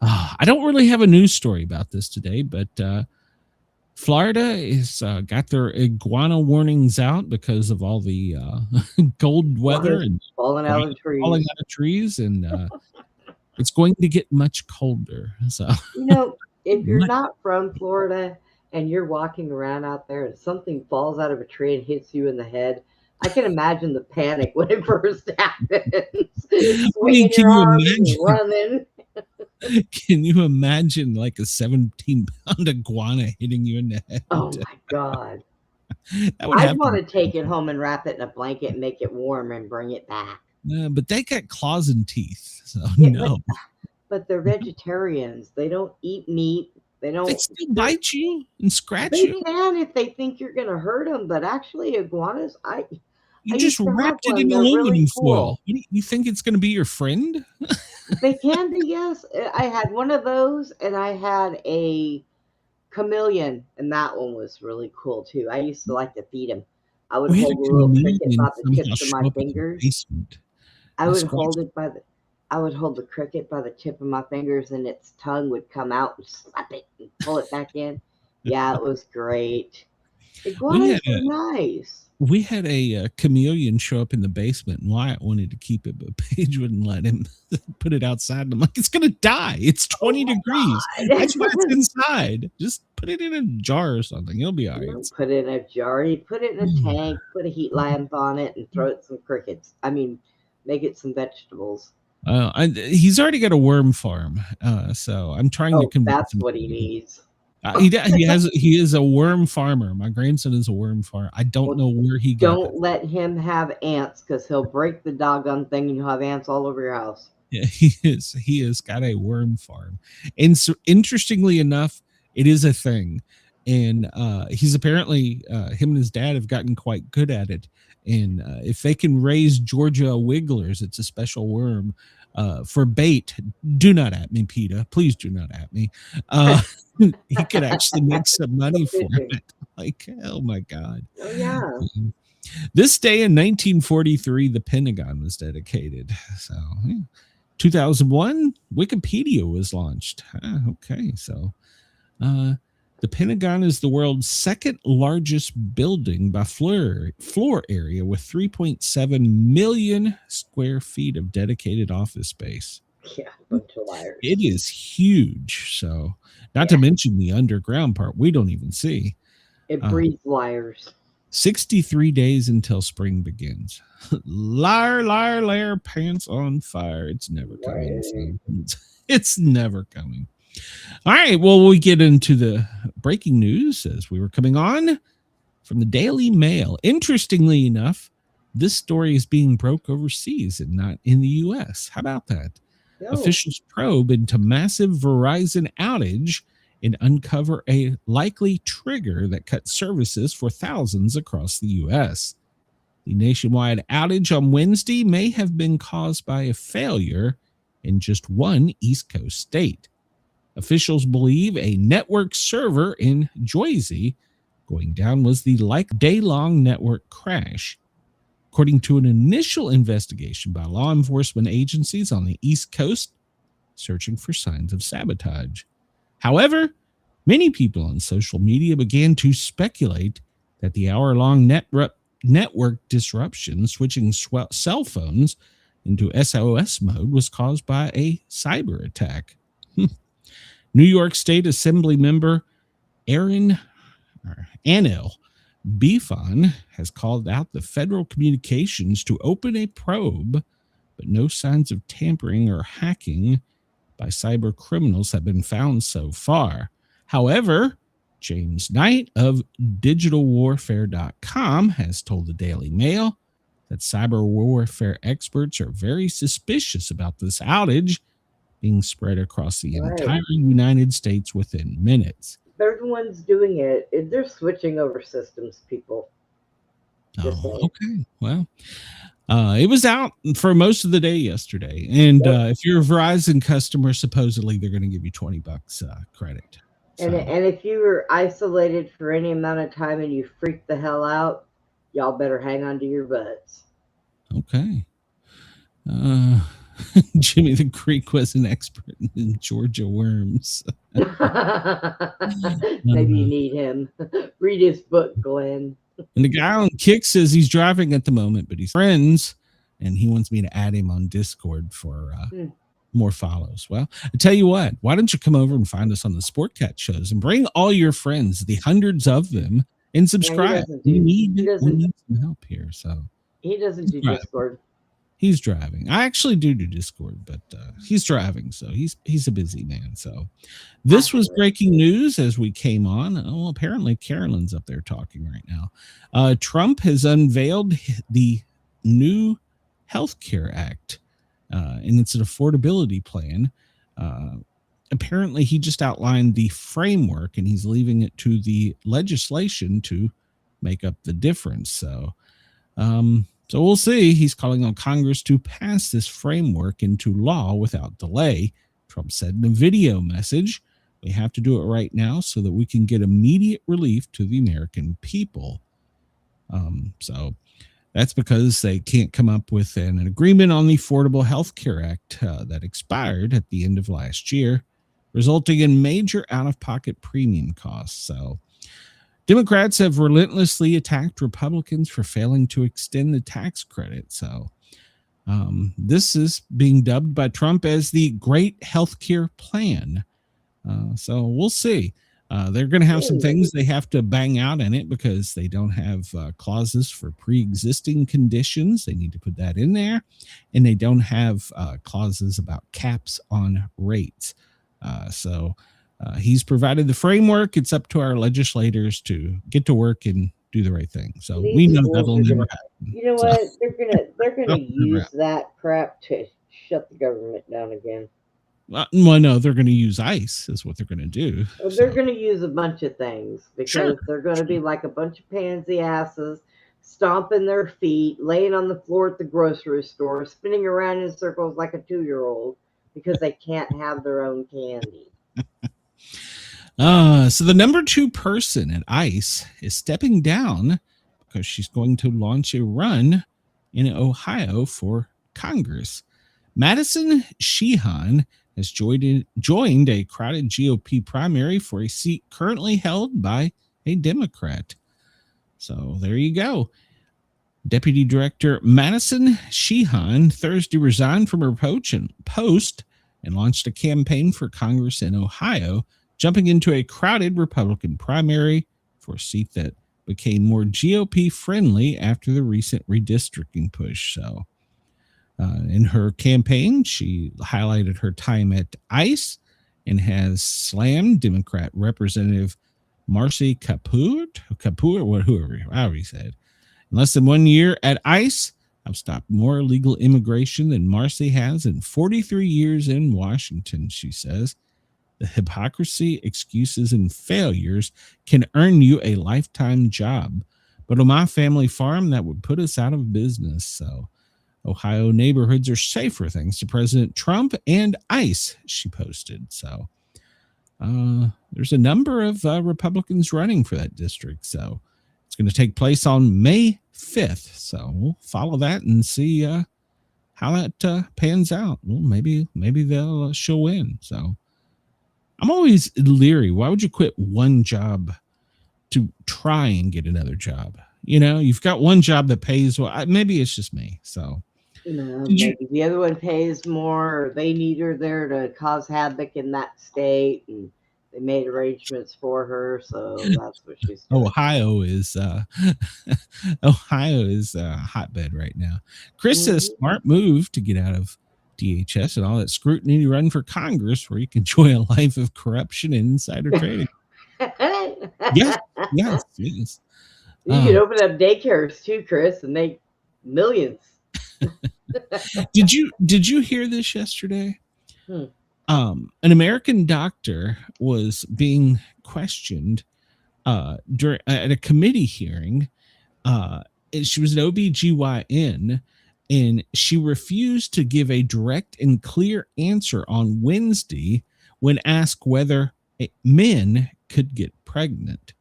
I don't really have a news story about this today, but Florida is got their iguana warnings out because of all the cold weather and falling out of trees, and it's going to get much colder. So if you're not from Florida and you're walking around out there and something falls out of a tree and hits you in the head, I can imagine the panic when it first happens. Can you imagine running? Can you imagine like a 17-pound iguana hitting you in the head? Oh my God. I'd want to take it home and wrap it in a blanket and make it warm and bring it back. But they got claws and teeth. So no. But they're vegetarians. They don't eat meat. They still bite you and scratch you. They can if they think you're going to hurt them. But actually, iguanas, you just wrapped it in aluminum foil. You think it's going to be your friend? They can be, yes. I had one of those, and I had a chameleon, and that one was really cool too. I used to like to feed him. I would hold a little cricket by the tips of my fingers. I would hold the cricket by the tip of my fingers, and its tongue would come out and slap it and pull it back in. Yeah, it was great. Iguanas are nice. We had a chameleon show up in the basement, and Wyatt wanted to keep it, but Paige wouldn't let him put it outside. And I'm like, it's going to die. It's 20 degrees. That's why it's inside. Just put it in a jar or something. It'll be all right. Put it in a jar. You put it in a tank, put a heat lamp on it, and throw it some crickets. Make it some vegetables. He's already got a worm farm, so I'm trying to convince that's what he needs. He is a worm farmer. My grandson is a worm farmer. I don't know where he got it. Don't let him have ants, because he'll break the doggone thing and you'll have ants all over your house. Yeah, he has got a worm farm. And so, interestingly enough, it is a thing. And he's apparently, him and his dad have gotten quite good at it. And if they can raise Georgia wigglers, it's a special worm, for bait. Do not at me, PETA. Please do not at me. He could actually make some money for it. Like, oh my God. Oh, yeah. This day in 1943, the Pentagon was dedicated. So 2001, Wikipedia was launched. Okay. So The Pentagon is the world's second largest building by floor area with 3.7 million square feet of dedicated office space. Yeah, bunch of liars. It is huge. So, not to mention the underground part we don't even see. It breeds liars. 63 days until spring begins. Liar, liar, liar, pants on fire. It's never coming. It's never coming. All right. Well, we get into the breaking news as we were coming on from the Daily Mail. Interestingly enough, this story is being broke overseas and not in the U.S. How about that? No. Officials probe into massive Verizon outage and uncover a likely trigger that cut services for thousands across the U.S. The nationwide outage on Wednesday may have been caused by a failure in just one East Coast state. Officials believe a network server in Jersey going down was the day-long network crash. According to an initial investigation by law enforcement agencies on the East Coast, searching for signs of sabotage. However, many people on social media began to speculate that the hour-long network disruption, switching cell phones into SOS mode, was caused by a cyber attack. New York State Assembly member Anil Beefon has called out the Federal Communications to open a probe, but no signs of tampering or hacking by cyber criminals have been found so far. However, James Knight of digitalwarfare.com has told the Daily Mail that cyber warfare experts are very suspicious about this outage being spread across the entire United States within minutes. They're the ones doing it. They're switching over systems, people. Okay. Well, it was out for most of the day yesterday. And if you're a Verizon customer, supposedly they're going to give you $20 credit. And if you were isolated for any amount of time and you freaked the hell out, y'all better hang on to your butts. Okay. Jimmy the Greek was an expert in Georgia worms. Maybe you need him. Read his book, Glenn. And the guy on Kick says he's driving at the moment, but he's friends, and he wants me to add him on Discord for more follows. Well, I tell you what, why don't you come over and find us on the Sportcat shows and bring all your friends, the hundreds of them, and subscribe. We need some help here. So he doesn't do Discord. He's driving. I actually do Discord, but he's driving, so he's a busy man. So this was breaking news as we came on. Oh, apparently Carolyn's up there talking right now. Trump has unveiled the new Healthcare Act, and it's an affordability plan. Apparently, he just outlined the framework, and he's leaving it to the legislation to make up the difference. So we'll see. He's calling on Congress to pass this framework into law without delay. Trump said in a video message, we have to do it right now so that we can get immediate relief to the American people. So that's because they can't come up with an agreement on the Affordable Health Care Act that expired at the end of last year, resulting in major out-of-pocket premium costs. So Democrats have relentlessly attacked Republicans for failing to extend the tax credit. So this is being dubbed by Trump as the Great Healthcare Plan. So we'll see. They're going to have some things they have to bang out in it because they don't have clauses for pre-existing conditions. They need to put that in there. And they don't have clauses about caps on rates. He's provided the framework. It's up to our legislators to get to work and do the right thing. So we know that'll never happen. You know what? They're gonna use that crap to shut the government down again. Well, no, they're going to use ICE is what they're going to do. Well, they're going to use a bunch of things because they're going to be like a bunch of pansy asses stomping their feet, laying on the floor at the grocery store, spinning around in circles like a 2-year-old because they can't have their own candy. So the number 2 person at ICE is stepping down because she's going to launch a run in Ohio for Congress. Madison Sheehan has joined a crowded GOP primary for a seat currently held by a Democrat. So there you go. Deputy Director Madison Sheehan Thursday resigned from her post and launched a campaign for Congress in Ohio, jumping into a crowded Republican primary for a seat that became more GOP friendly after the recent redistricting push. So in her campaign, she highlighted her time at ICE and has slammed Democrat Representative Marcy Kapur, however he said. In less than 1 year at ICE, I've stopped more illegal immigration than Marcy has in 43 years in Washington, she says. The hypocrisy, excuses, and failures can earn you a lifetime job. But on my family farm, that would put us out of business. So Ohio neighborhoods are safer thanks to President Trump and ICE, she posted. So there's a number of Republicans running for that district. So it's going to take place on May 5th. So we'll follow that and see how that pans out. Well, maybe she'll win. So I'm always leery. Why would you quit one job to try and get another job? You know, you've got one job that pays well. Maybe it's just me. So maybe the other one pays more, or they need her there to cause havoc in that state, and they made arrangements for her, so that's what she's doing. Ohio is a hotbed right now. Chris says smart move to get out of DHS and all that scrutiny to run for Congress, where you can enjoy a life of corruption and insider trading. yes. You can open up daycares too, Chris, and make millions. Did you hear this yesterday? An American doctor was being questioned at a committee hearing. She was an OBGYN, and she refused to give a direct and clear answer on Wednesday when asked whether men could get pregnant.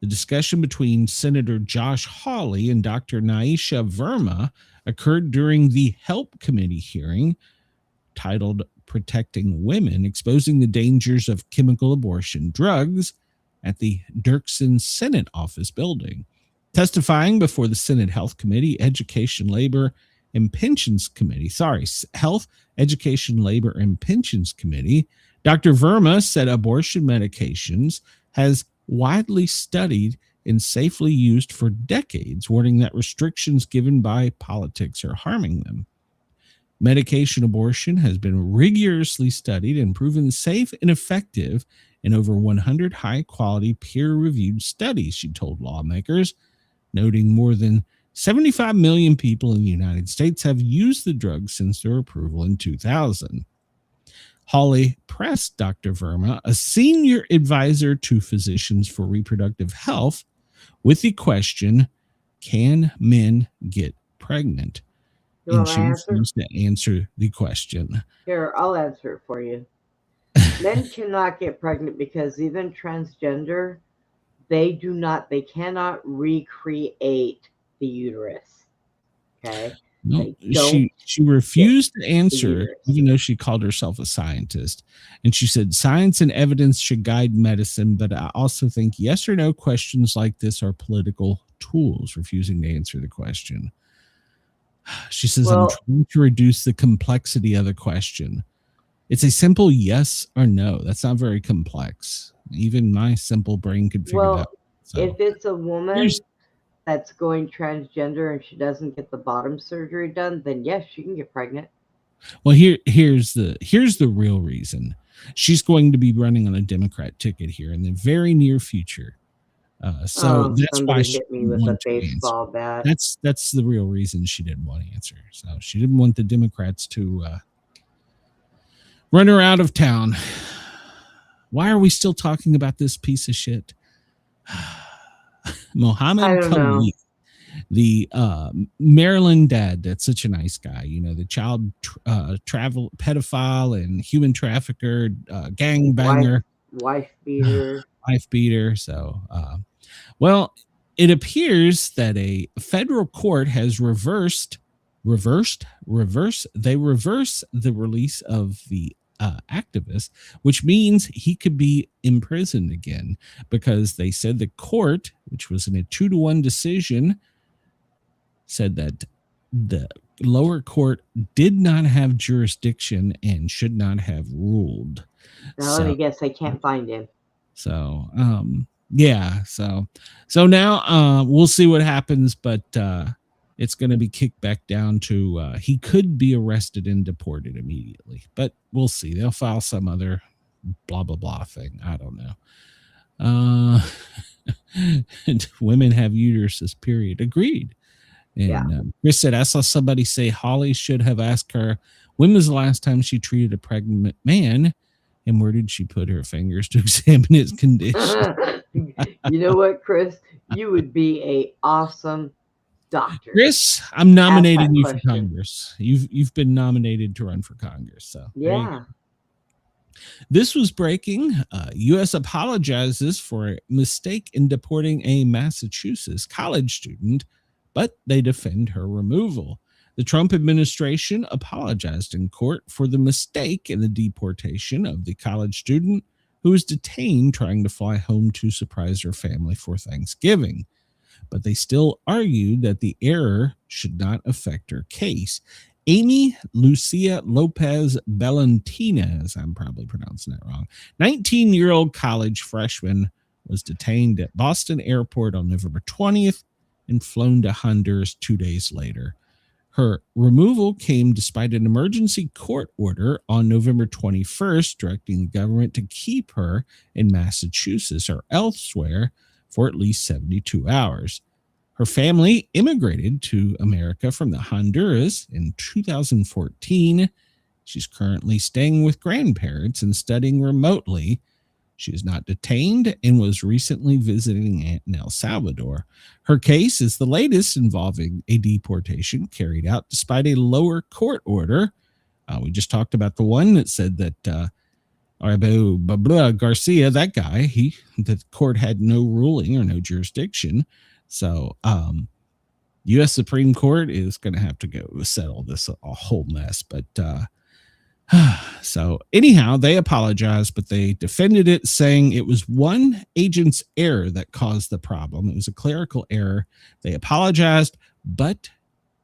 The discussion between Senator Josh Hawley and Dr. Naisha Verma occurred during the Help Committee hearing titled Protecting Women, Exposing the Dangers of Chemical Abortion Drugs at the Dirksen Senate Office building. Testifying before the Senate Health Committee, Education, Labor, and Pensions Committee, Health, Education, Labor, and Pensions Committee, Dr. Verma said abortion medications has widely studied and safely used for decades, warning that restrictions given by politics are harming them. Medication abortion has been rigorously studied and proven safe and effective in over 100 high-quality peer-reviewed studies, she told lawmakers, noting more than 75 million people in the United States have used the drug since their approval in 2000. Hawley pressed Dr. Verma, a senior advisor to physicians for reproductive health, with the question, can men get pregnant? And she refused to answer the question. Here, I'll answer it for you. Men cannot get pregnant because even transgender, they cannot recreate the uterus. Okay? No, she refused to answer, even though she called herself a scientist. And she said, science and evidence should guide medicine, but I also think yes or no questions like this are political tools, refusing to answer the question. She says, I'm trying to reduce the complexity of the question. It's a simple yes or no. That's not very complex. Even my simple brain could figure that out. So, if it's a woman that's going transgender and she doesn't get the bottom surgery done, then yes, she can get pregnant. Well, here's the real reason. She's going to be running on a Democrat ticket here in the very near future. So that's why she hit me with a baseball bat. That's the real reason she didn't want to answer. So she didn't want the Democrats to run her out of town. Why are we still talking about this piece of shit? Mohammed Khalid, the Maryland dad, that's such a nice guy, you know, the child travel pedophile and human trafficker, gangbanger, wife beater. So, well, it appears that a federal court has reversed the release of the activist, which means he could be imprisoned again, because they said the court, which was in a 2-1 decision, said that the lower court did not have jurisdiction and should not have ruled. I guess they can't find him. So, yeah. So now we'll see what happens, but it's going to be kicked back down to he could be arrested and deported immediately, but we'll see. They'll file some other blah blah blah thing. I don't know. And women have uteruses. Period. Agreed. And Chris said, I saw somebody say Holly should have asked her when was the last time she treated a pregnant man, and where did she put her fingers to examine his condition. You know what, Chris? You would be a awesome doctor. Chris, I'm nominating you for Congress. You've been nominated to run for Congress. So yeah. This was breaking. U.S. apologizes for a mistake in deporting a Massachusetts college student, but they defend her removal. The Trump administration apologized in court for the mistake in the deportation of the college student who was detained trying to fly home to surprise her family for Thanksgiving. But they still argued that the error should not affect her case. Amy Lucia Lopez Valentinez, I'm probably pronouncing that wrong, 19-year-old college freshman, was detained at Boston Airport on November 20th and flown to Honduras 2 days later. Her removal came despite an emergency court order on November 21st directing the government to keep her in Massachusetts or elsewhere for at least 72 hours. Her family immigrated to America from the Honduras in 2014. She's currently staying with grandparents and studying remotely. She is not detained and was recently visiting an aunt in El Salvador. Her case is the latest involving a deportation carried out despite a lower court order. We just talked about the one that said that Garcia, that guy, the court had no ruling or no jurisdiction. So U.S. Supreme Court is going to have to go settle this a whole mess. But so anyhow, they apologized, but they defended it, saying it was one agent's error that caused the problem. It was a clerical error. They apologized, but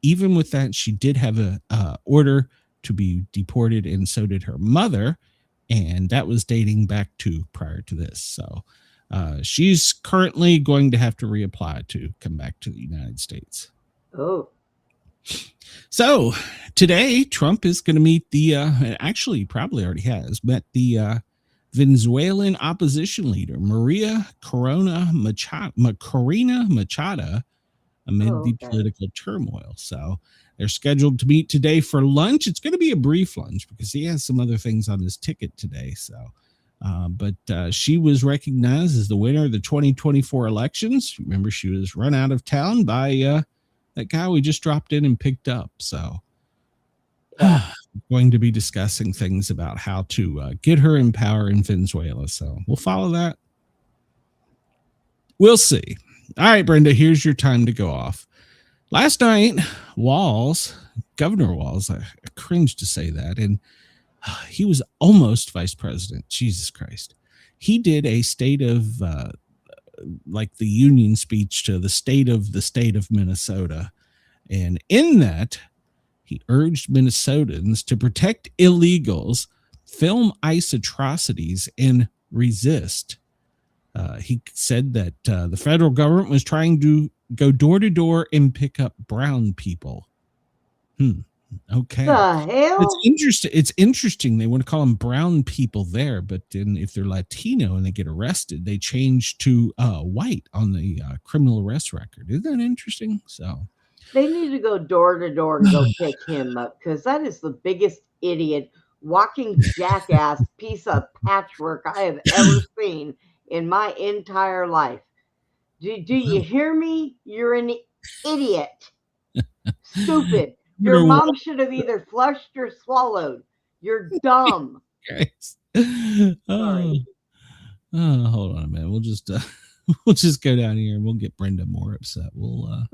even with that, she did have a order to be deported, and so did her mother. And that was dating back to prior to this. So she's currently going to have to reapply to come back to the United States. Oh. So today, Trump is going to meet actually probably already has met the Venezuelan opposition leader, Maria Corina Machado, amid the political turmoil. So they're scheduled to meet today for lunch. It's going to be a brief lunch because he has some other things on his ticket today. So, but she was recognized as the winner of the 2024 elections. Remember, she was run out of town by that guy we just dropped in and picked up. So going to be discussing things about how to get her in power in Venezuela. So we'll follow that. We'll see. All right, Brenda, here's your time to go off. Last night, Governor Walz, I cringe to say that, and he was almost vice president. Jesus Christ. He did a state of like the union speech to the state of Minnesota. And in that, he urged Minnesotans to protect illegals, film ICE atrocities, and resist. He said that the federal government was trying to go door to door and pick up brown people. Okay. The hell? It's interesting. They want to call them brown people there, but then if they're Latino and they get arrested, they change to white on the criminal arrest record. Isn't that interesting? So they need to go door to door and go pick him up, because that is the biggest idiot, walking jackass piece of patchwork I have ever seen in my entire life. Do you hear me? You're an idiot. Stupid. Your mom should have either flushed or swallowed. You're dumb. Sorry. Hold on a minute. We'll just go down here and we'll get Brenda more upset. We'll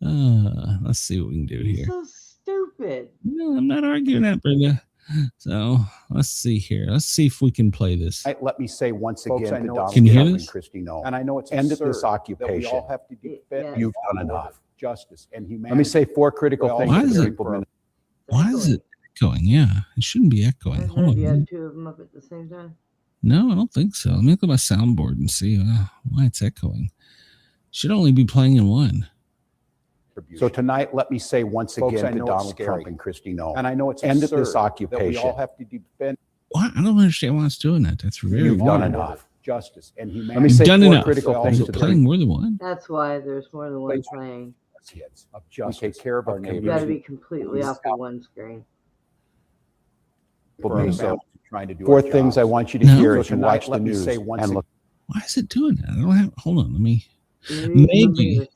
let's see what we can do here. So stupid. No, I'm not arguing that, Brenda. So let's see here. Let's see if we can play this. Let me say once again to Donald Can you hear Trump this? and Christy, no. And I know it's end of this occupation. We all have to defend. You've done enough. Justice and humanity. Let me say 4 critical things. Why is it echoing? Yeah, it shouldn't be echoing. Hold on. You had 2 of them up at the same time? No, I don't think so. Let me look at my soundboard and see why it's echoing. Should only be playing in 1. So tonight, let me say once again to Donald Trump and Christy, no. And I know it's end of this occupation. We all have to defend. What? I don't understand why it's doing that. That's very You've weird. done enough. Justice and humanity. Let me say done 4 enough. critical Is things it to playing more than 1? That's why there's more than one playing. Of justice. We take care of our neighbors. You got to be completely off the one screen. Trying to do 4 things I want you to hear as you watch the news and look. Why is it doing that? I don't have. Hold on. Let me. Maybe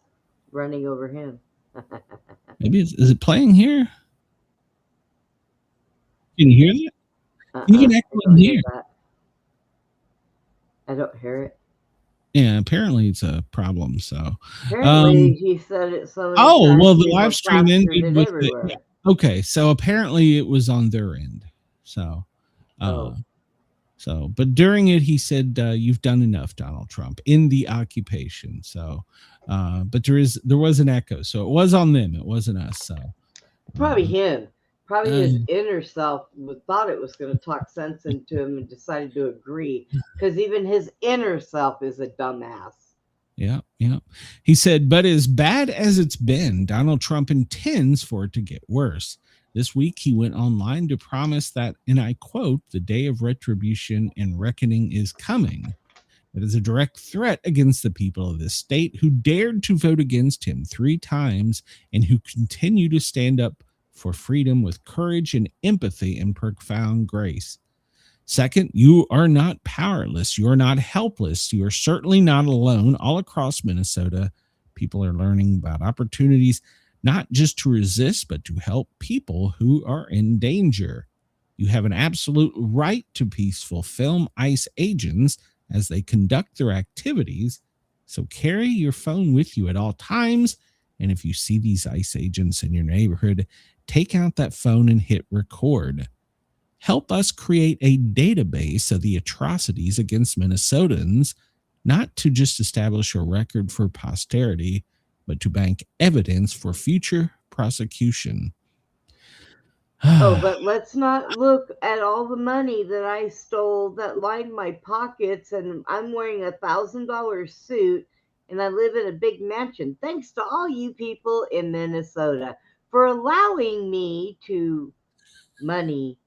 running over him. Maybe is it playing here? Can you hear that? You can echo here. I don't hear it. Yeah, apparently it's a problem. So apparently he said it so. Well, the live stream ended with the, okay. So apparently it was on their end. So, but during it he said, "You've done enough, Donald Trump," in the occupation. So, but there was an echo. So it was on them. It wasn't us. So probably him. Probably his inner self thought it was going to talk sense into him and decided to agree, because even his inner self is a dumbass. Yeah. He said, but as bad as it's been, Donald Trump intends for it to get worse. This week, he went online to promise that, and I quote, "the day of retribution and reckoning is coming." It is a direct threat against the people of this state who dared to vote against him 3 times and who continue to stand up for freedom with courage and empathy and profound grace. Second, you are not powerless. You are not helpless. You are certainly not alone. All across Minnesota, people are learning about opportunities, not just to resist, but to help people who are in danger. You have an absolute right to peaceful film ICE agents as they conduct their activities. So carry your phone with you at all times. And if you see these ICE agents in your neighborhood, take out that phone and hit record. Help us create a database of the atrocities against Minnesotans, not to just establish a record for posterity, but to bank evidence for future prosecution. But let's not look at all the money that I stole that lined my pockets, and I'm wearing a $1,000 suit, and I live in a big mansion. Thanks to all you people in Minnesota for allowing me to money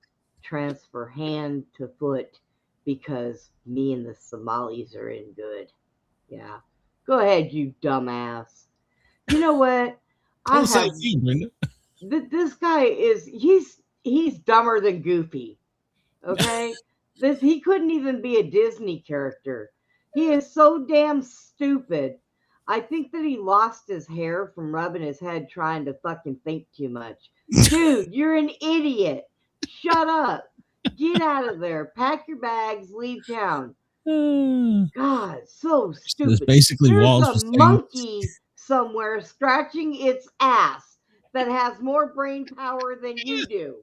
transfer hand to foot, because me and the Somalis are in good. Yeah. Go ahead, you dumbass. You know what? This guy is, he's dumber than Goofy. Okay? He couldn't even be a Disney character. He is so damn stupid. I think that he lost his hair from rubbing his head trying to fucking think too much. Dude, you're an idiot. Shut up. Get out of there. Pack your bags. Leave town. God, so stupid. There's basically There's a monkey somewhere scratching its ass that has more brain power than you do.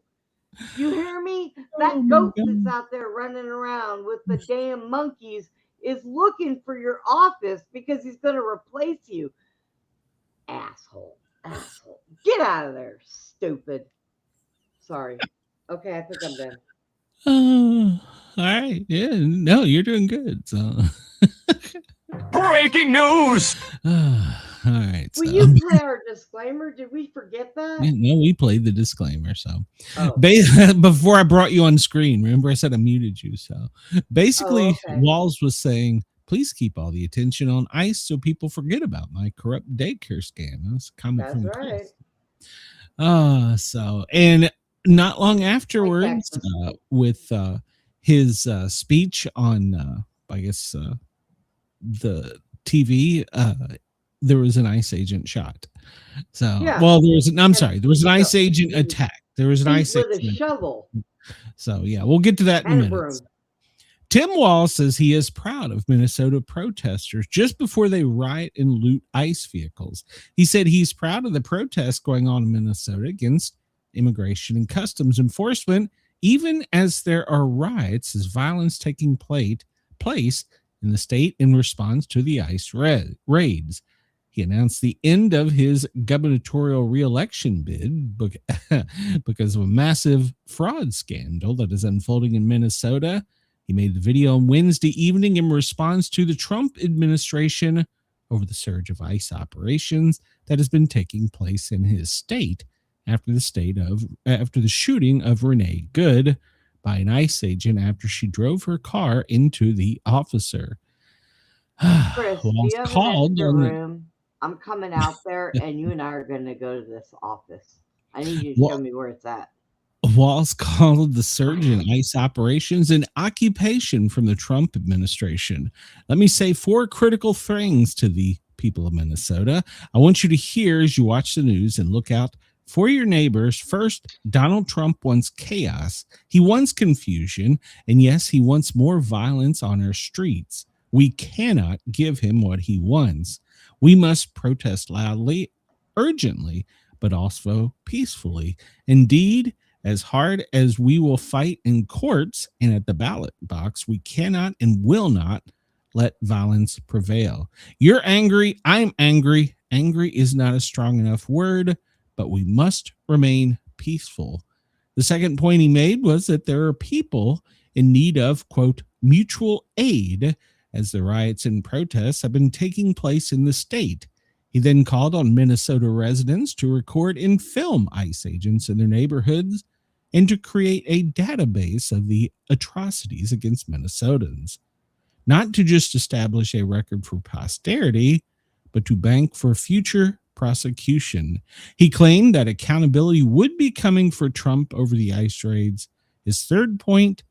You hear me? That goat that's out there running around with the damn monkeys is looking for your office because he's going to replace you. Asshole. Get out of there, stupid. Sorry. Okay, I think I'm done. All right. Yeah, no, you're doing good. So breaking news. All right. Will you play our disclaimer? Did we forget that? No, we played the disclaimer. So before I brought you on screen, remember I said I muted you. So basically, Walls was saying, please keep all the attention on ICE so people forget about my corrupt daycare scam. That's a comment from Chris. So, and not long afterwards, with his speech on, I guess, the TV, there was an ICE agent shot. So, well, there was an ICE agent attack. There was an ICE agent with a shovel. So, yeah, we'll get to that in a minute. Tim Wall says he is proud of Minnesota protesters just before they riot and loot ICE vehicles. He said he's proud of the protests going on in Minnesota against immigration and customs enforcement. even as there are riots as violence taking place in the state in response to the ICE raids. He announced the end of his gubernatorial reelection bid because of a massive fraud scandal that is unfolding in Minnesota. He made the video on Wednesday evening in response to the Trump administration over the surge of ICE operations that has been taking place in his state after the shooting of Renee Good by an ICE agent after she drove her car into the officer. Chris, do you have an extra room? I'm coming out there, and you and I are going to go to this office. I need you to show me where it's at. Walls called the surge in ICE operations an occupation from the Trump administration. Let me say 4 critical things to the people of Minnesota. I want you to hear as you watch the news and look out for your neighbors. First, Donald Trump wants chaos. He wants confusion. And yes, he wants more violence on our streets. We cannot give him what he wants. We must protest loudly, urgently, but also peacefully. Indeed, as hard as we will fight in courts and at the ballot box, we cannot and will not let violence prevail. You're angry. I'm angry. Angry is not a strong enough word, but we must remain peaceful. The second point he made was that there are people in need of, quote, mutual aid as the riots and protests have been taking place in the state. He then called on Minnesota residents to record and film ICE agents in their neighborhoods and to create a database of the atrocities against Minnesotans. Not to just establish a record for posterity, but to bank for future prosecution. He claimed that accountability would be coming for Trump over the ICE raids. His third point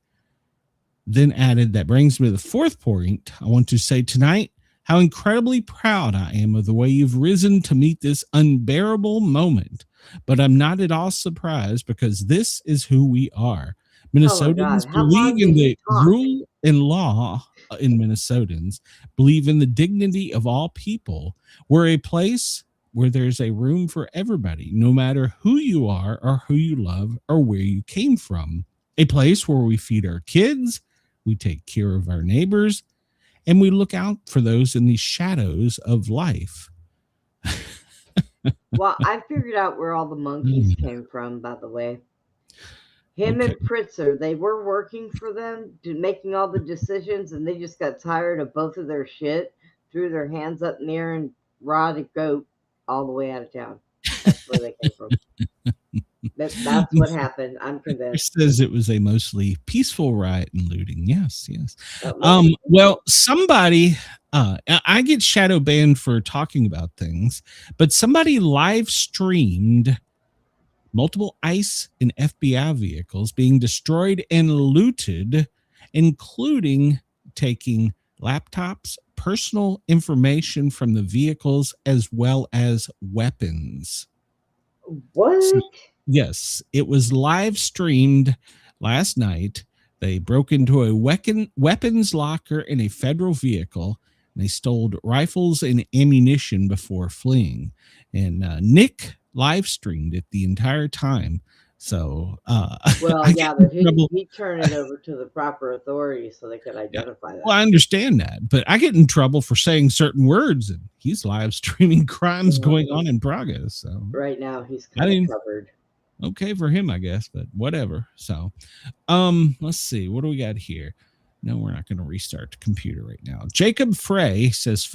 then added, that brings me to the fourth point. I want to say tonight how incredibly proud I am of the way you've risen to meet this unbearable moment. But I'm not at all surprised because this is who we are. Minnesotans believe in the rule and law in Minnesotans, believe in the dignity of all people. We're a place where there's a room for everybody, no matter who you are or who you love or where you came from. A place where we feed our kids, we take care of our neighbors, and we look out for those in the shadows of life. Well, I figured out where all the monkeys came from, by the way. Him and Pritzker, they were working for them, making all the decisions, and they just got tired of both of their shit, threw their hands up in the air, and rod a goat all the way out of town. That's where they came from. That's what happened. I'm convinced. It says it was a mostly peaceful riot and looting. Yes. Well, somebody, I get shadow banned for talking about things, but somebody live streamed multiple ICE and FBI vehicles being destroyed and looted, including taking laptops, personal information from the vehicles, as well as weapons. What? So, yes, it was live streamed last night. They broke into a weapons locker in a federal vehicle, and they stole rifles and ammunition before fleeing. And Nick live streamed it the entire time. So, well, yeah, but he turned it over to the proper authorities so they could identify that. Well, I understand that, but I get in trouble for saying certain words, and he's live streaming crimes going on in progress. So right now he's kind of covered. Okay for him, I guess, but whatever. So, let's see. What do we got here? No, we're not going to restart the computer right now. Jacob Frey says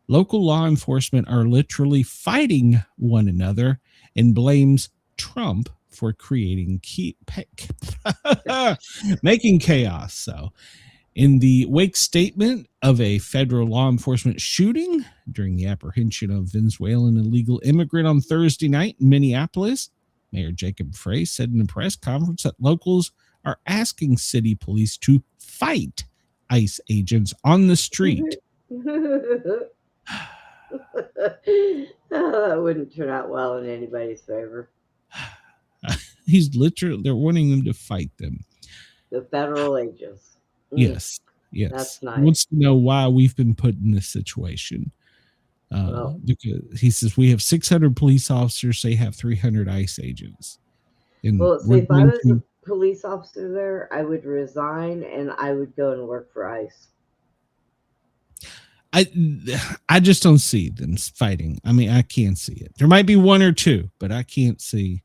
local law enforcement are literally fighting one another and blames Trump for creating making chaos. So in the wake statement of a federal law enforcement shooting during the apprehension of Venezuelan illegal immigrant on Thursday night in Minneapolis, Mayor Jacob Frey said in a press conference that locals are asking city police to fight ICE agents on the street. That wouldn't turn out well in anybody's favor. They're wanting them to fight them. The federal agents. Yes. That's nice. He wants to know why we've been put in this situation. Because he says we have 600 police officers. They have 300 ICE agents. Well, see, if I was a police officer there, I would resign and I would go and work for ICE. I just don't see them fighting. I mean, I can't see it. There might be one or two, but I can't see.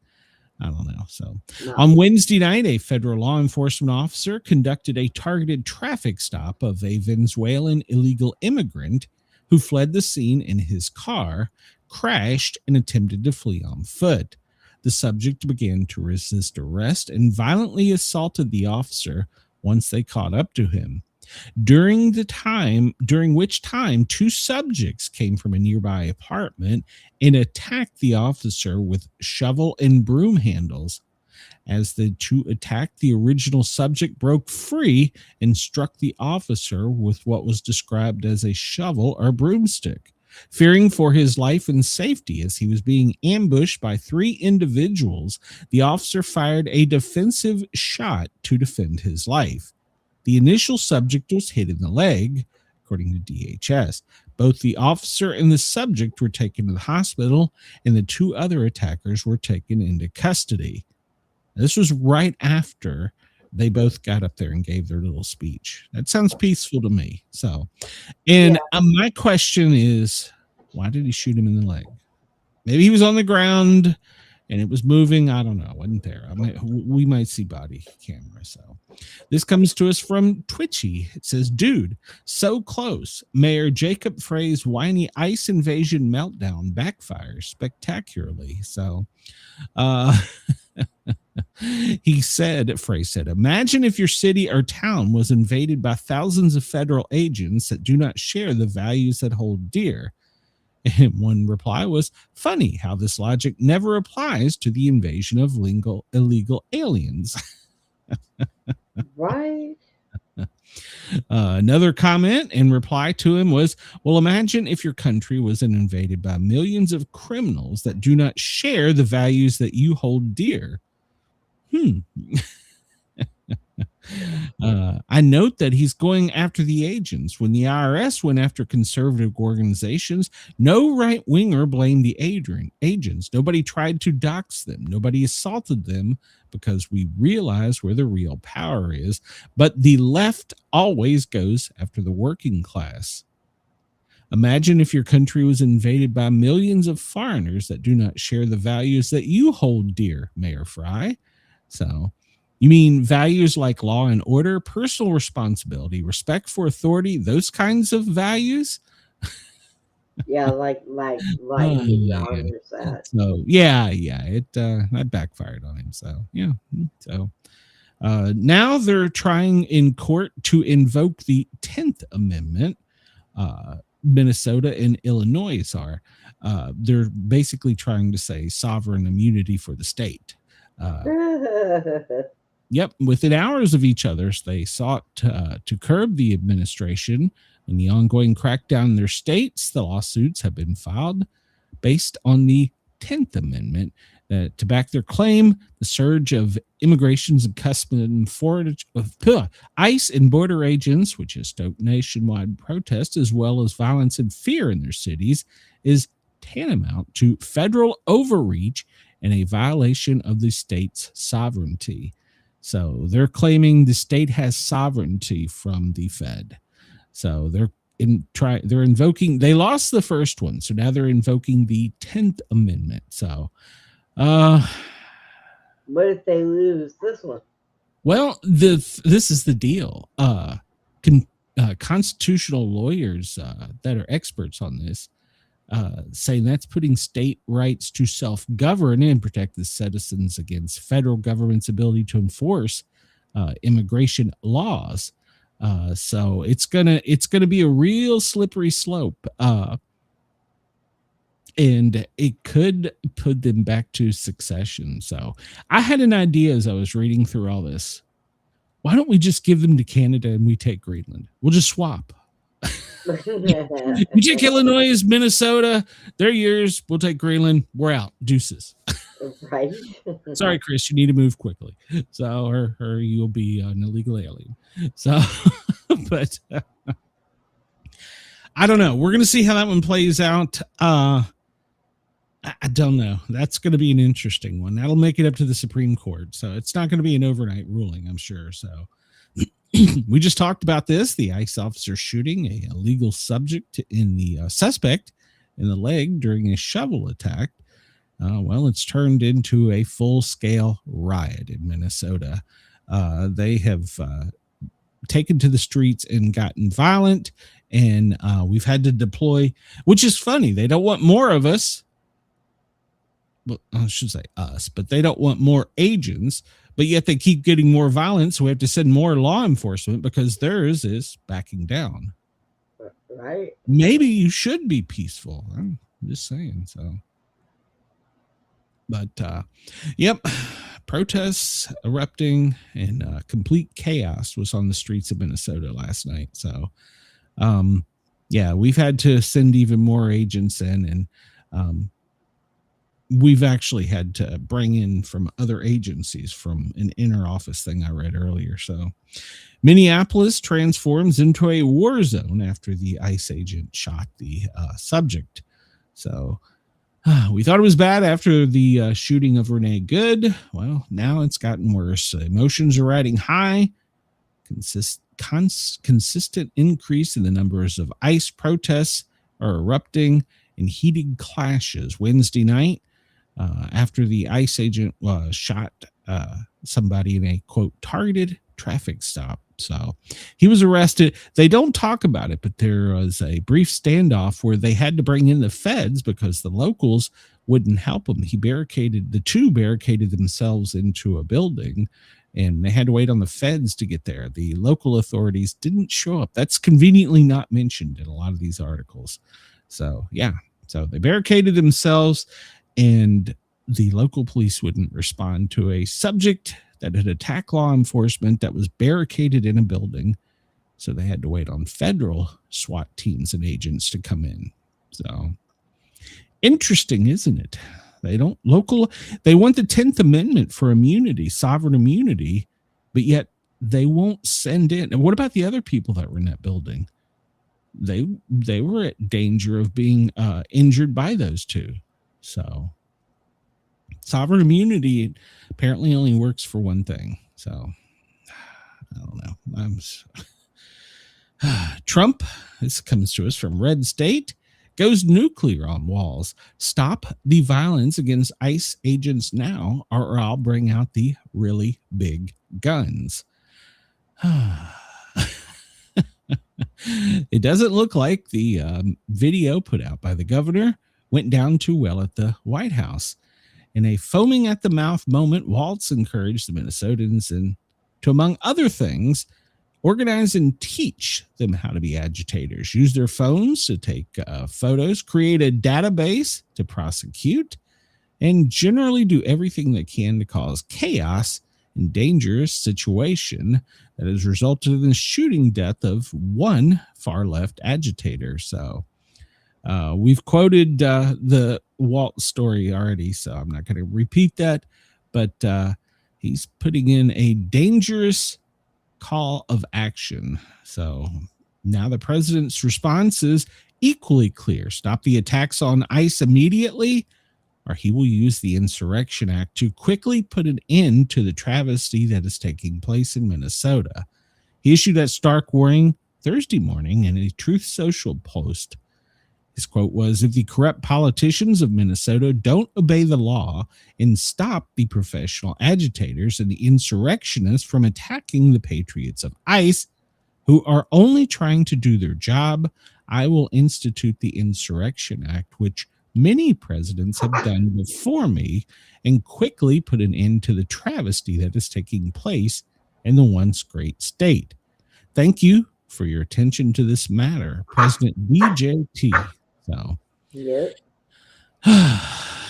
I don't know. So on Wednesday night, a federal law enforcement officer conducted a targeted traffic stop of a Venezuelan illegal immigrant who fled the scene in his car, crashed, and attempted to flee on foot. The subject began to resist arrest and violently assaulted the officer once they caught up to him. During which time two subjects came from a nearby apartment and attacked the officer with shovel and broom handles. As the two attacked, the original subject broke free and struck the officer with what was described as a shovel or broomstick. Fearing for his life and safety as he was being ambushed by three individuals, the officer fired a defensive shot to defend his life. The initial subject was hit in the leg, according to DHS. Both the officer and the subject were taken to the hospital, and the two other attackers were taken into custody. This was right after they both got up there and gave their little speech. That sounds peaceful to me. So, and my question is, why did he shoot him in the leg? Maybe he was on the ground and it was moving. I don't know. Wasn't there? We might see body camera. So this comes to us from Twitchy. It says, dude, so close. Mayor Jacob Frey's whiny ICE invasion meltdown backfires spectacularly. So Frey said, imagine if your city or town was invaded by thousands of federal agents that do not share the values that hold dear. And one reply was, funny how this logic never applies to the invasion of illegal aliens. Right. Another comment in reply to him was, well, imagine if your country was invaded by millions of criminals that do not share the values that you hold dear. I note that he's going after the agents. When the IRS went after conservative organizations, no right-winger blamed the agents. Nobody tried to dox them. Nobody assaulted them because we realize where the real power is. But the left always goes after the working class. Imagine if your country was invaded by millions of foreigners that do not share the values that you hold dear, Mayor Frey. So, you mean values like law and order, personal responsibility, respect for authority, those kinds of values? Yeah, like he honors that. So that backfired on him. So now they're trying in court to invoke the 10th Amendment. Minnesota and Illinois are. They're basically trying to say sovereign immunity for the state. Yep, within hours of each other, they sought to curb the administration and the ongoing crackdown in their states. The lawsuits have been filed based on the 10th Amendment to back their claim. The surge of immigrations and customs of ICE and border agents, which has stoked nationwide protests as well as violence and fear in their cities, is tantamount to federal overreach and a violation of the state's sovereignty. So they're claiming the state has sovereignty from the Fed. So they're invoking. They lost the first one, so now they're invoking the 10th Amendment. So, what if they lose this one? Well, this is the deal. Constitutional lawyers that are experts on this saying that's putting state rights to self-govern and protect the citizens against federal government's ability to enforce immigration laws. So it's gonna be a real slippery slope, and it could put them back to secession. So I had an idea as I was reading through all this. Why don't we just give them to Canada and we take Greenland? We'll just swap. We take Illinois, Minnesota, they're yours. We'll take Greenland. We're out. Deuces. Right. Sorry, Chris, you need to move quickly. So, or you'll be an illegal alien. So, but I don't know. We're going to see how that one plays out. I don't know. That's going to be an interesting one. That'll make it up to the Supreme Court. So it's not going to be an overnight ruling, I'm sure. So we just talked about this. The ICE officer shooting a illegal subject in the suspect in the leg during a shovel attack. Well, it's turned into a full-scale riot in Minnesota. They have taken to the streets and gotten violent, and we've had to deploy, which is funny. They don't want more of us. Well, I should say us, but they don't want more agents, but yet they keep getting more violence. So we have to send more law enforcement because theirs is backing down. Right. Maybe you should be peaceful. I'm just saying. So, but yep, protests erupting and complete chaos was on the streets of Minnesota last night. So, yeah, we've had to send even more agents in, and we've actually had to bring in from other agencies from an inner office thing I read earlier. So Minneapolis transforms into a war zone after the ICE agent shot the subject. So we thought it was bad after the shooting of Renee Good. Well, now it's gotten worse. Emotions are riding high. Consistent increase in the numbers of ICE protests are erupting in heated clashes. Wednesday night, after the ICE agent shot somebody in a, quote, targeted traffic stop. So he was arrested. They don't talk about it, but there was a brief standoff where they had to bring in the feds because the locals wouldn't help him. The two barricaded themselves into a building, and they had to wait on the feds to get there. The local authorities didn't show up. That's conveniently not mentioned in a lot of these articles. So, yeah. So they barricaded themselves, and the local police wouldn't respond to a subject that had attacked law enforcement that was barricaded in a building. So they had to wait on federal SWAT teams and agents to come in. So interesting, isn't it? They want the 10th Amendment for immunity, sovereign immunity, but yet they won't send in. And what about the other people that were in that building? They were at danger of being injured by those two. So sovereign immunity apparently only works for one thing. So I don't know. Trump, this comes to us from Red State, goes nuclear on walls. Stop the violence against ICE agents now, or I'll bring out the really big guns. It doesn't look like the video put out by the governor went down too well at the White House. In a foaming at the mouth moment, Waltz encouraged the Minnesotans to, among other things, organize and teach them how to be agitators, use their phones to take photos, create a database to prosecute, and generally do everything they can to cause chaos and dangerous situation that has resulted in the shooting death of one far-left agitator. So we've quoted the Walt story already, so I'm not going to repeat that, but he's putting in a dangerous call of action. So now the president's response is equally clear. Stop the attacks on ICE immediately, or he will use the Insurrection Act to quickly put an end to the travesty that is taking place in Minnesota. He issued that stark warning Thursday morning in a Truth Social post. His quote was, "If the corrupt politicians of Minnesota don't obey the law and stop the professional agitators and the insurrectionists from attacking the patriots of ICE, who are only trying to do their job, I will institute the Insurrection Act, which many presidents have done before me, and quickly put an end to the travesty that is taking place in the once great state. Thank you for your attention to this matter, President BJT." So, yep.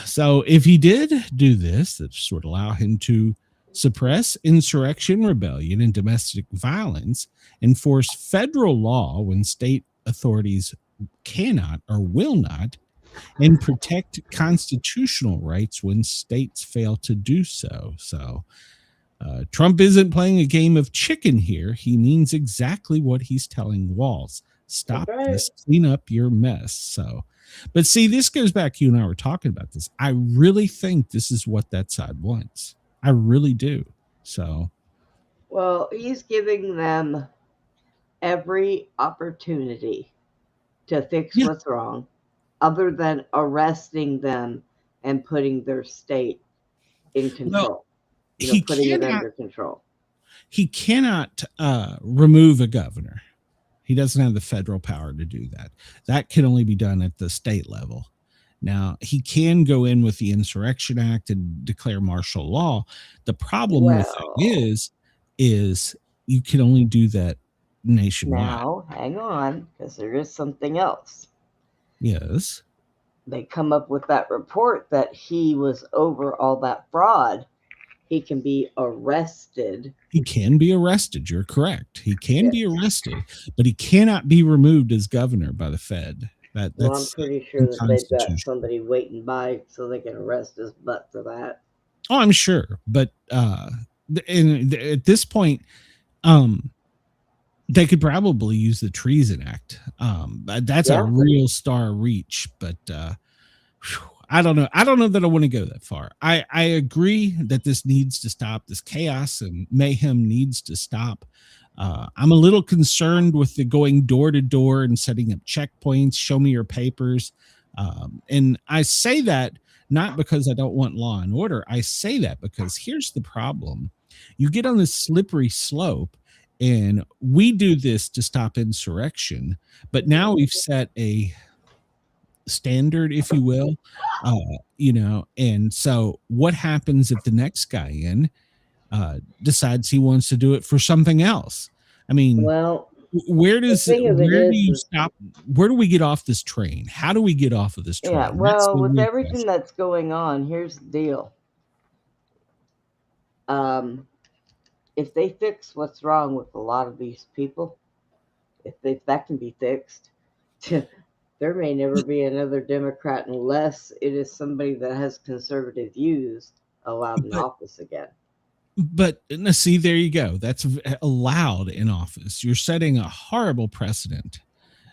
So if he did do this, that would allow him to suppress insurrection, rebellion, and domestic violence, enforce federal law when state authorities cannot or will not, and protect constitutional rights when states fail to do so. So Trump isn't playing a game of chicken here. He means exactly what he's telling Walz. Stop this, clean up your mess. So But see, this goes back, you and I were talking about this. I really think this is what that side wants. I really do. So, well, he's giving them every opportunity to fix what's wrong, other than arresting them and putting their state in control. Well, putting it under control. He cannot remove a governor. He doesn't have the federal power to do that. That can only be done at the state level. Now, he can go in with the Insurrection Act and declare martial law. The problem with that is you can only do that nationwide. Now, hang on, because there is something else. Yes. They come up with that report that he was over all that fraud. He can be arrested. He can be arrested. You're correct. He can be arrested, but he cannot be removed as governor by the Fed. That's I'm pretty sure that they've got somebody waiting by so they can arrest his butt for that. Oh, I'm sure. But at this point, they could probably use the Treason Act. That's a real star reach, but I don't know. I don't know that I want to go that far. I agree that this needs to stop. This chaos and mayhem needs to stop. I'm a little concerned with the going door to door and setting up checkpoints. Show me your papers. And I say that not because I don't want law and order. I say that because here's the problem. You get on this slippery slope, and we do this to stop insurrection, but now we've set a standard, if you will, and so what happens if the next guy in decides he wants to do it for something else? I mean, where do you stop? Where do we get off this train? How do we get off of this train? Yeah, well, with everything that's going on, here's the deal. If they fix what's wrong with a lot of these people, if that can be fixed, there may never be another Democrat unless it is somebody that has conservative views allowed in office again. But see, there you go. That's allowed in office. You're setting a horrible precedent.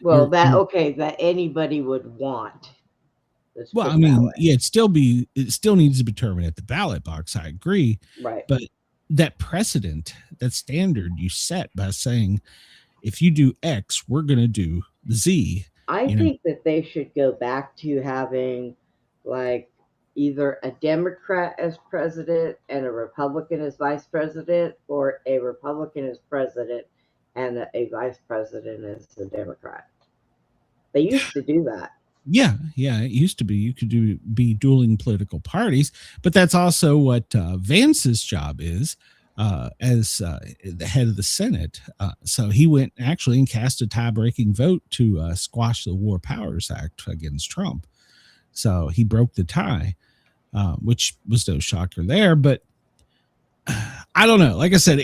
Well, that anybody would want. Well, I mean, it still needs to be determined at the ballot box. I agree. Right. But that precedent, that standard you set by saying, if you do X, we're going to do Z. I think that they should go back to having like either a Democrat as president and a Republican as vice president, or a Republican as president and a vice president as a Democrat. They used to do that. Yeah, it used to be. You could be dueling political parties, but that's also what Vance's job is as the head of the Senate. So he went actually and cast a tie-breaking vote to squash the War Powers Act against Trump. So he broke the tie, which was no shocker there. But I don't know. Like I said,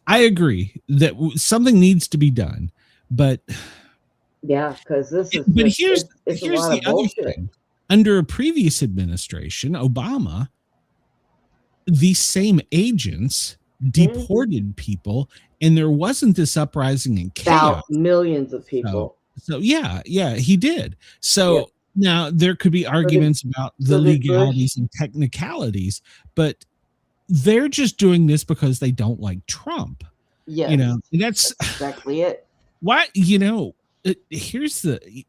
I agree that something needs to be done, but. Yeah, because this is. But here's the other thing. Under a previous administration, Obama, these same agents deported people, and there wasn't this uprising and chaos. About millions of people. So yeah, he did. So now there could be arguments about the legalities and technicalities, but they're just doing this because they don't like Trump. Yeah, and that's exactly it. Why, here's the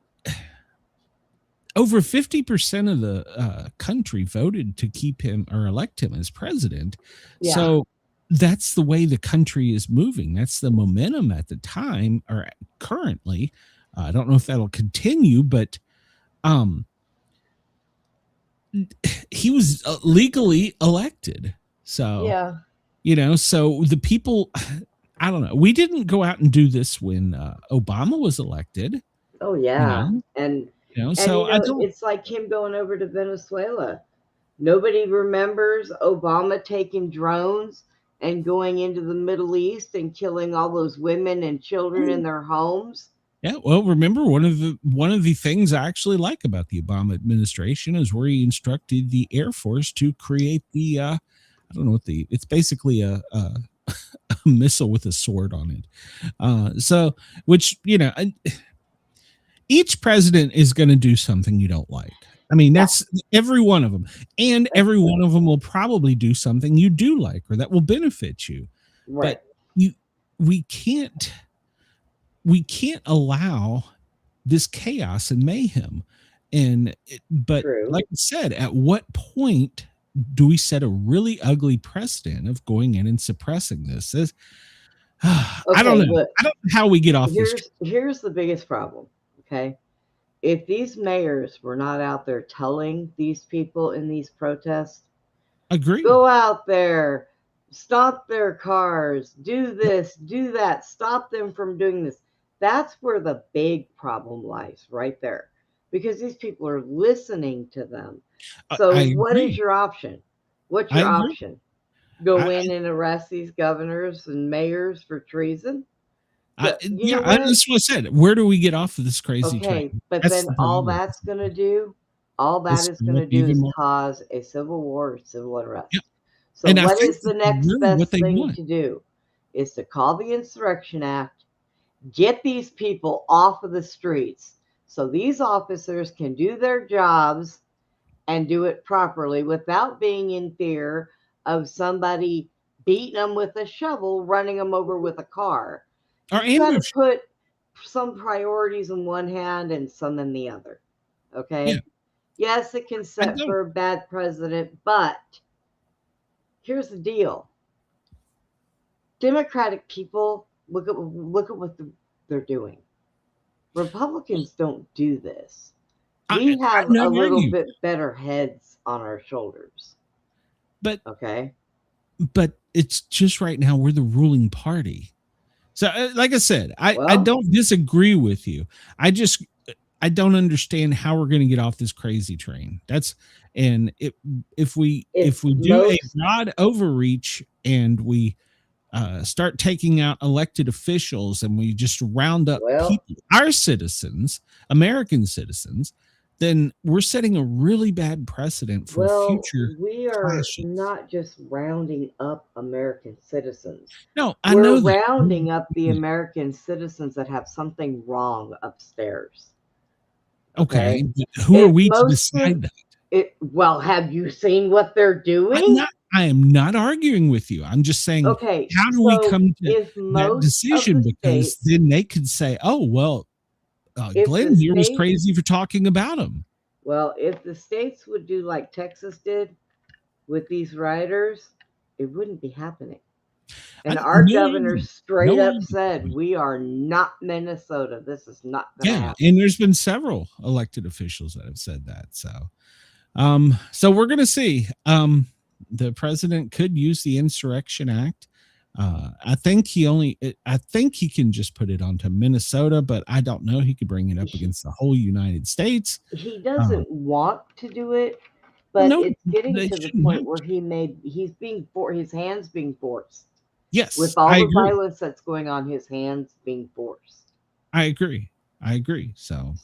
over 50% of the country voted to keep him or elect him as president. Yeah. So that's the way the country is moving. That's the momentum at the time or currently. I don't know if that'll continue, but he was legally elected. So, so the people, I don't know. We didn't go out and do this when Obama was elected. Oh yeah, and so it's like him going over to Venezuela. Nobody remembers Obama taking drones and going into the Middle East and killing all those women and children in their homes. Yeah, well, remember one of the things I actually like about the Obama administration is where he instructed the Air Force to create the I don't know what it's basically a missile with a sword on it. So, which, each president is going to do something you don't like. I mean, that's every one of them. And every one of them will probably do something you do like or that will benefit you. Right. But we can't allow this chaos and mayhem. But True. like I said, at what point do we set a really ugly precedent of going in and suppressing this? I don't know. I don't know how we get off this. Here's the biggest problem. Okay. If these mayors were not out there telling these people in these protests, agree, go out there, stop their cars, do this, do that, stop them from doing this. That's where the big problem lies, right there, because these people are listening to them. So what is your option? What's your option? Go in and arrest these governors and mayors for treason? That's what I said. Where do we get off of this crazy train? But then all that's going to do, is cause a civil war, civil unrest. Yep. So and what is the next best thing to do? Is to call the Insurrection Act, get these people off of the streets so these officers can do their jobs and do it properly without being in fear of somebody beating them with a shovel, running them over with a car. You got to put some priorities in one hand and some in the other. Okay. Yeah. Yes, it can set for a bad president, but here's the deal. Democratic people, look at what they're doing. Republicans don't do this. We have a little bit better heads on our shoulders. But it's just right now we're the ruling party. So, like I said, I don't disagree with you. I don't understand how we're going to get off this crazy train. If we do a broad overreach and we start taking out elected officials and we just round up people, our citizens, American citizens, then we're setting a really bad precedent for future. We are clashes. Not just rounding up American citizens. No, we're rounding up the American citizens that have something wrong upstairs. Okay, who are we to decide that? Have you seen what they're doing? I am not arguing with you. I'm just saying, how do we come to that decision? Because then they could say, oh, well, Glenn here was crazy for talking about him. Well, if the states would do like Texas did with these rioters, it wouldn't be happening. And our governor straight up said, we are not Minnesota. This is not going to happen. And there's been several elected officials that have said that. So we're going to see. The president could use the Insurrection Act. I think he can just put it onto Minnesota, but I don't know. He could bring it up against the whole United States. He doesn't want to do it, but it's getting to the point where his hands being forced. Yes. With all the violence that's going on, his hands being forced. I agree. So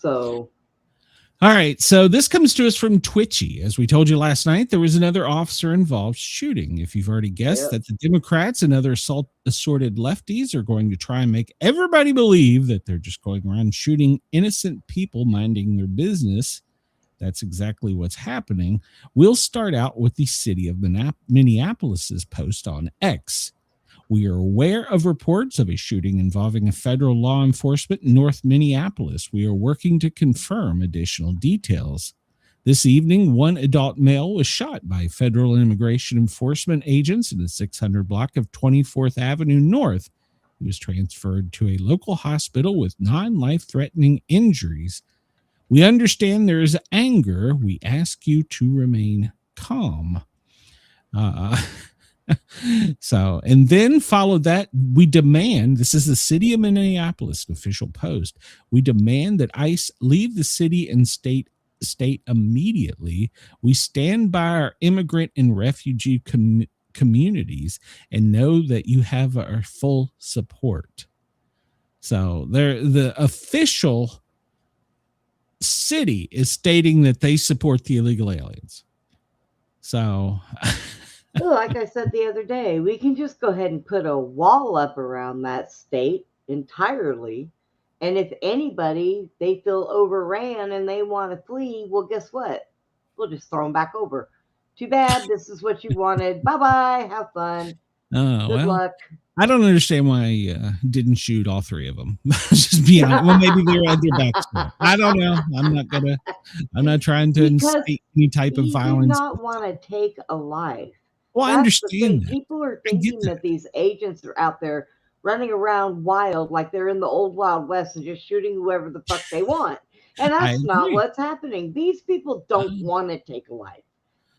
all right, so this comes to us from Twitchy. As we told you last night, there was another officer involved shooting. If you've already guessed that the Democrats and other assorted lefties are going to try and make everybody believe that they're just going around shooting innocent people minding their business, that's exactly what's happening. We'll start out with the city of Minneapolis's post on X. We are aware of reports of a shooting involving a federal law enforcement in North Minneapolis. We are working to confirm additional details. This evening, one adult male was shot by federal immigration enforcement agents in the 600 block of 24th Avenue North. He was transferred to a local hospital with non-life-threatening injuries. We understand there is anger. We ask you to remain calm. So, and then followed that, we demand, this is the city of Minneapolis official post, we demand that ICE leave the city and state immediately. We stand by our immigrant and refugee communities and know that you have our full support. So the official city is stating that they support the illegal aliens. So like I said the other day, we can just go ahead and put a wall up around that state entirely And if anybody, they feel overran and they want to flee, well, guess what? We'll just throw them back over. Too bad. This is what you wanted. Bye-bye. Have fun. Good luck. I don't understand why I didn't shoot all three of them. Just be honest. Well, maybe they're at their backs. I don't know. I'm not trying to incite any type of violence. You do not want to take a life. Well, I understand that. People are thinking that these agents are out there running around wild like they're in the old Wild West and just shooting whoever the fuck they want. And that's not what's happening. These people don't want to take a life.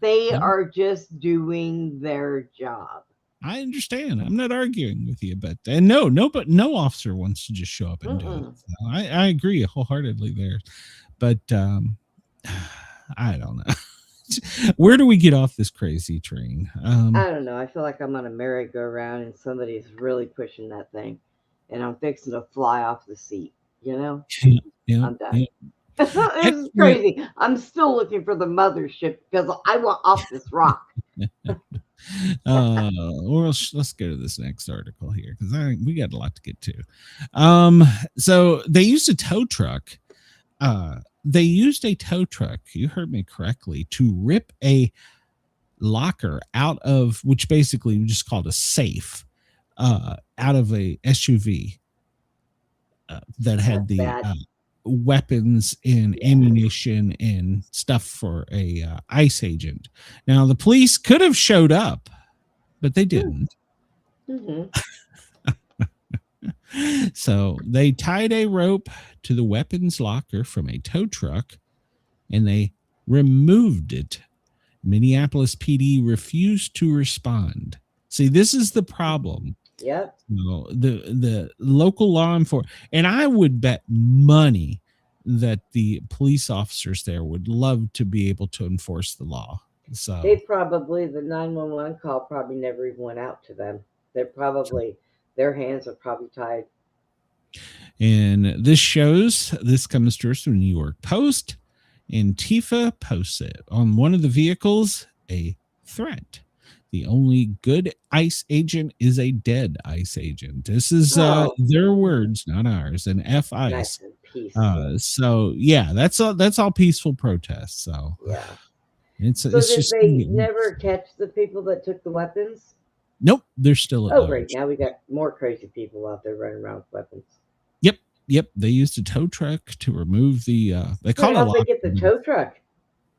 They are just doing their job. I understand. I'm not arguing with you, but no officer wants to just show up and do it. So I agree wholeheartedly there, but I don't know. Where do we get off this crazy train? I don't know. I feel like I'm on a merry-go-round and somebody's really pushing that thing, and I'm fixing to fly off the seat. You know, I'm done. Yeah. This is crazy. I'm still looking for the mothership because I want off this rock. Well, let's go to this next article here because we got a lot to get to. So they used a tow truck. You heard me correctly, to rip a locker out of, which basically we just called a safe, out of a SUV that had the weapons and ammunition and stuff for a ICE agent. Now the police could have showed up, but they didn't. So they tied a rope to the weapons locker from a tow truck and they removed it. Minneapolis PD refused to respond. See, this is the problem. Yep. The local law enforcement, and I would bet money that the police officers there would love to be able to enforce the law. So the 911 call probably never even went out to them. Their hands are probably tied. And this comes to us from the New York Post. Antifa posts it on one of the vehicles, a threat. The only good ICE agent is a dead ICE agent. This is their words, not ours. And F ICE. So yeah, that's all peaceful protests. So yeah, did they never catch the people that took the weapons? Nope, they're still at great. Now we got more crazy people out there running around with weapons. Yep. They used a tow truck to remove the. They call it. How'd they get the tow truck?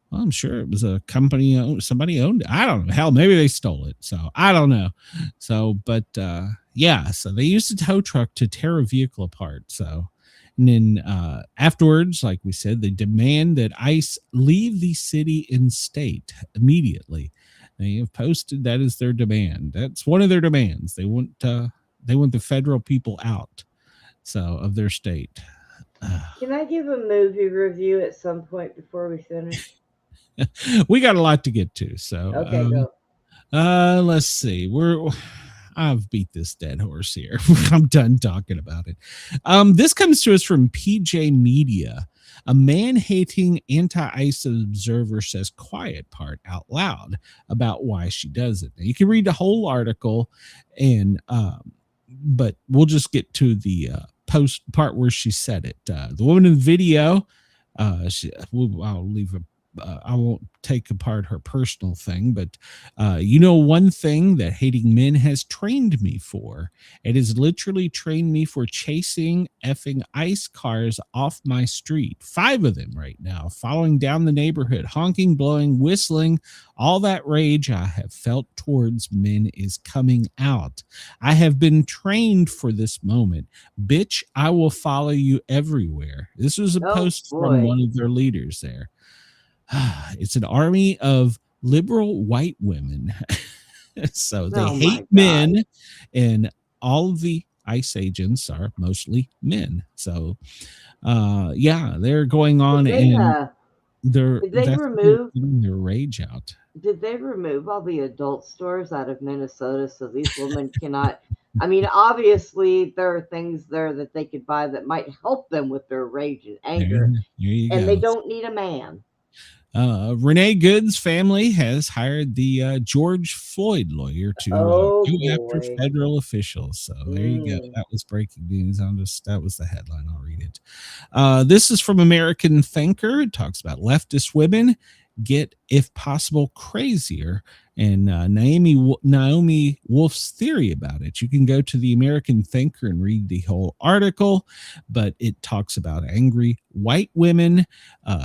Well, I'm sure it was a company. Somebody owned it. I don't know. Hell, maybe they stole it. So I don't know. So, but yeah. So they used a tow truck to tear a vehicle apart. So, and then afterwards, like we said, they demand that ICE leave the city and state immediately. They have posted that is their demand. That's one of their demands. They want the federal people out. So of their state. Can I give a movie review at some point before we finish? We got a lot to get to. So okay, go. Let's see. I've beat this dead horse here. I'm done talking about it. This comes to us from PJ Media. A man-hating anti-ICE observer says quiet part out loud about why she does it. Now, you can read the whole article, and but we'll just get to the post part where she said it. The woman in the video, I'll leave I won't take apart her personal thing, but one thing that hating men has trained me for. It has literally trained me for chasing effing ICE cars off my street. 5 of them right now, following down the neighborhood, honking, blowing, whistling. All that rage I have felt towards men is coming out. I have been trained for this moment. Bitch, I will follow you everywhere. This was a post from one of their leaders there. It's an army of liberal white women. So they hate men, and all of the ICE agents are mostly men. So they're going on and they're getting their rage out. Did they remove all the adult stores out of Minnesota so these women cannot? I mean, obviously there are things there that they could buy that might help them with their rage and anger, and they don't need a man. Renee Good's family has hired the George Floyd lawyer to go after federal officials. So there you go. That was breaking news. That was the headline. I'll read it. This is from American Thinker. It talks about leftist women get, if possible, crazier, and Naomi Wolf's theory about it. You can go to the American Thinker and read the whole article, but it talks about angry white women.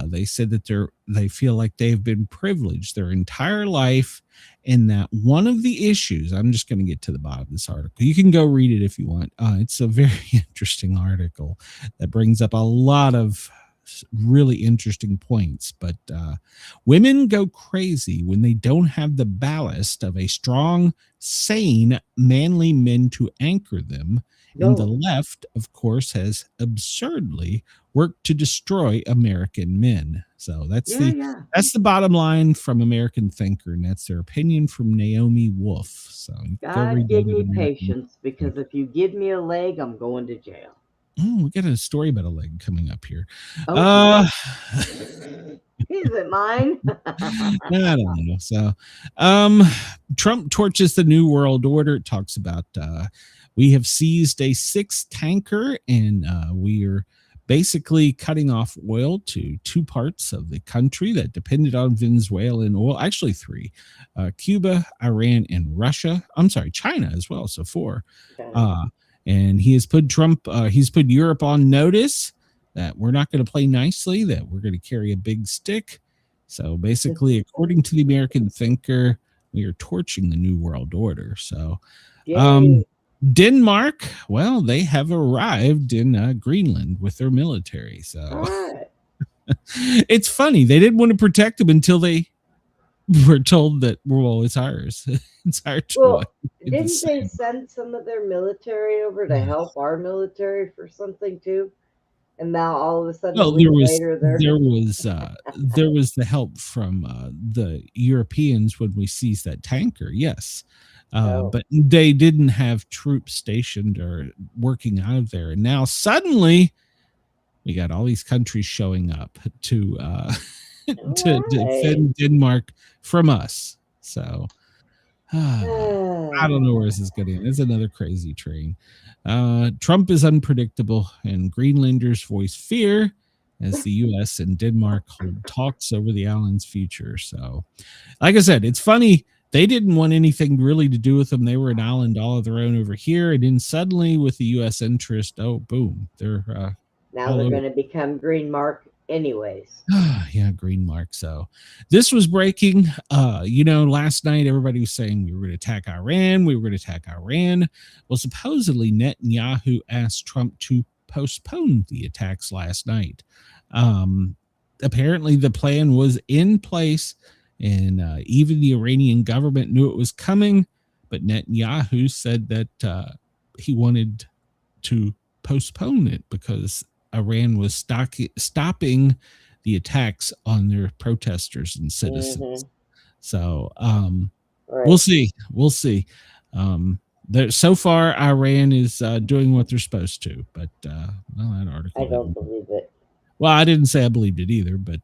They said that they feel like they've been privileged their entire life, and that one of the issues, I'm just going to get to the bottom of this article. You can go read it if you want. It's a very interesting article that brings up a lot of really interesting points, but women go crazy when they don't have the ballast of a strong, sane, manly men to anchor them. No. And the left, of course, has absurdly worked to destroy American men. So that's the bottom line from American Thinker, and that's their opinion from Naomi Wolf. So God give me patience, because if you give me a leg, I'm going to jail. Oh, we got a story about a leg coming up here. Is it mine? I don't know. So, Trump torches the New World Order. It talks about we have seized a 6 tanker, and we are basically cutting off oil to 2 parts of the country that depended on Venezuelan oil. Actually 3: Cuba, Iran, and Russia. I'm sorry, China as well. So 4. Okay. And he has put he's put Europe on notice that we're not going to play nicely, that we're going to carry a big stick. So basically, according to the American Thinker, we are torching the New World Order. So Denmark, well, they have arrived in Greenland with their military. So it's funny. They didn't want to protect them until they were told that, well, it's ours. It's our choice. Well, didn't they send some of their military over to help our military for something too? And now all of a sudden, there was the help from the Europeans when we seized that tanker. Yes. But they didn't have troops stationed or working out of there. And now suddenly we got all these countries showing up to defend Denmark from us. So I don't know where this is going. It's another crazy train. Trump is unpredictable, and Greenlanders voice fear as the U.S. and Denmark hold talks over the island's future. So, like I said, it's funny. They didn't want anything really to do with them. They were an island all of their own over here. And then suddenly with the U.S. interest, boom, they're now they're going to become Green Mark anyways. Yeah, Green Mark. So this was breaking. Last night everybody was saying we were going to attack Iran. Well, supposedly Netanyahu asked Trump to postpone the attacks last night. Apparently the plan was in place, and even the Iranian government knew it was coming, but Netanyahu said that he wanted to postpone it because Iran was stopping the attacks on their protesters and citizens. Mm-hmm. So right. We'll see. So far, Iran is doing what they're supposed to, but that article. I don't believe it. Well, I didn't say I believed it either, but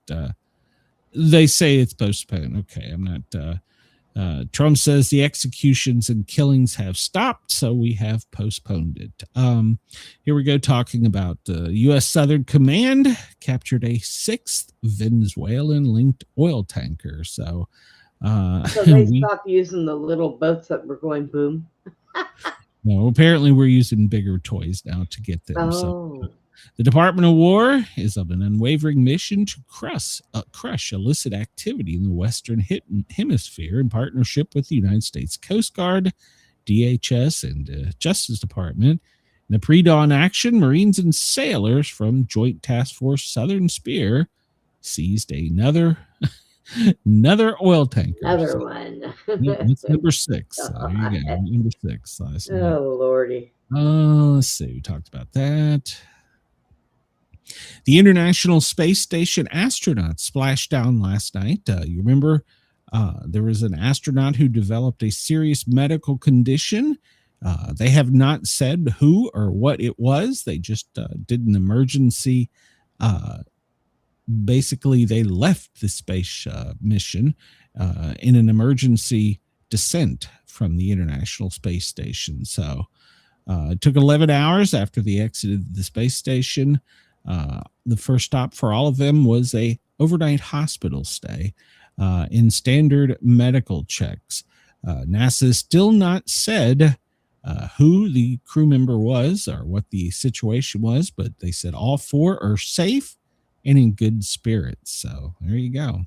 they say it's postponed. Okay, I'm not. Trump says the executions and killings have stopped, so we have postponed it. Here we go, talking about the U.S. Southern Command captured a 6th Venezuelan-linked oil tanker. So they stopped using the little boats that were going boom? No, apparently we're using bigger toys now to get them. So the Department of War is on an unwavering mission to crush illicit activity in the Western Hemisphere in partnership with the United States Coast Guard, DHS, and Justice Department. In the pre-dawn action, Marines and sailors from Joint Task Force Southern Spear seized another oil tanker. Another one. It's number 6. So there you go. Number 6 last night. Oh, Lordy. Let's see. We talked about that. The International Space Station astronauts splashed down last night. You remember there was an astronaut who developed a serious medical condition. They have not said who or what it was. They just did an emergency. Basically, they left the space mission in an emergency descent from the International Space Station. So it took 11 hours after they exited the space station. The first stop for all of them was a overnight hospital stay in standard medical checks. NASA still not said who the crew member was or what the situation was, but they said all 4 are safe and in good spirits. So there you go.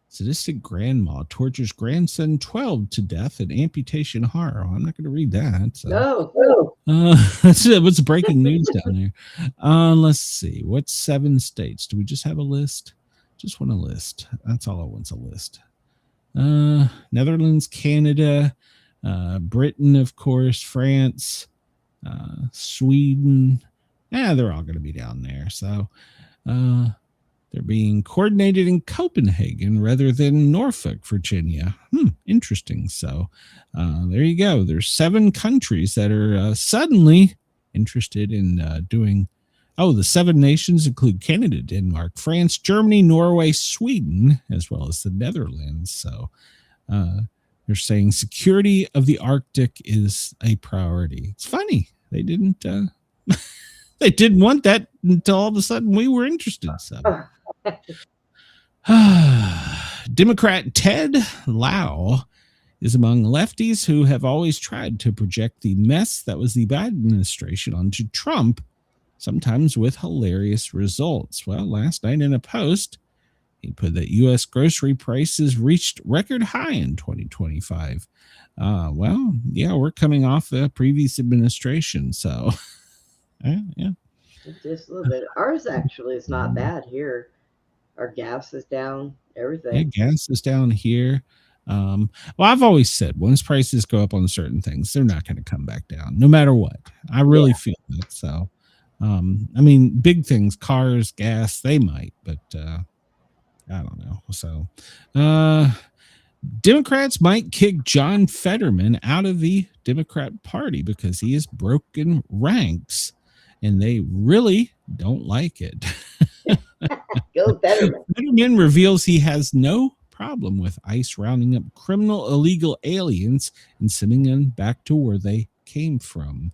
Sadistic grandma tortures grandson 12 to death in amputation horror. I'm not going to read that. So. No. That's what's breaking news down there. Let's see. What 7 states? Do we just have a list? Just want a list. That's all I want, a list. Netherlands, Canada, Britain, of course, France, Sweden. They're all going to be down there. So they're being coordinated in Copenhagen rather than Norfolk, Virginia. Interesting. So there you go. There's 7 countries that are suddenly interested in doing. Oh, the 7 nations include Canada, Denmark, France, Germany, Norway, Sweden, as well as the Netherlands. So they're saying security of the Arctic is a priority. It's funny. They didn't they didn't want that until all of a sudden we were interested. So Democrat Ted Lieu is among lefties who have always tried to project the mess that was the Biden administration onto Trump, sometimes with hilarious results. Well, last night in a post, he put that U.S. grocery prices reached record high in 2025. Well, yeah, we're coming off the previous administration, so yeah. Just a little bit. Ours actually is not bad here. Our gas is down, everything. Yeah, gas is down here. Well, I've always said once prices go up on certain things, they're not going to come back down, no matter what. I really feel that. So, I mean, big things, cars, gas, they might, but I don't know. So, Democrats might kick John Fetterman out of the Democrat Party because he has broken ranks, and they really don't like it. Go Fetterman. Fetterman reveals he has no problem with ICE rounding up criminal illegal aliens and sending them back to where they came from.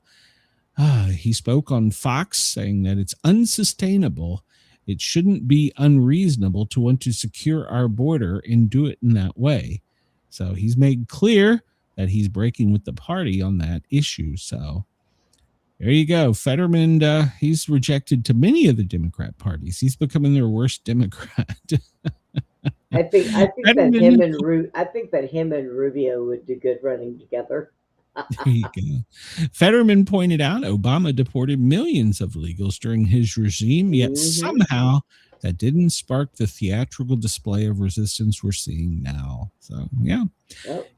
He spoke on Fox saying that it's unsustainable. It shouldn't be unreasonable to want to secure our border and do it in that way. So he's made clear that he's breaking with the party on that issue. So there you go. Fetterman, he's rejected to many of the Democrat parties. He's becoming their worst Democrat. I think that him and Rubio would do good running together. There you go. Fetterman pointed out Obama deported millions of illegals during his regime, yet somehow that didn't spark the theatrical display of resistance we're seeing now. So, yeah,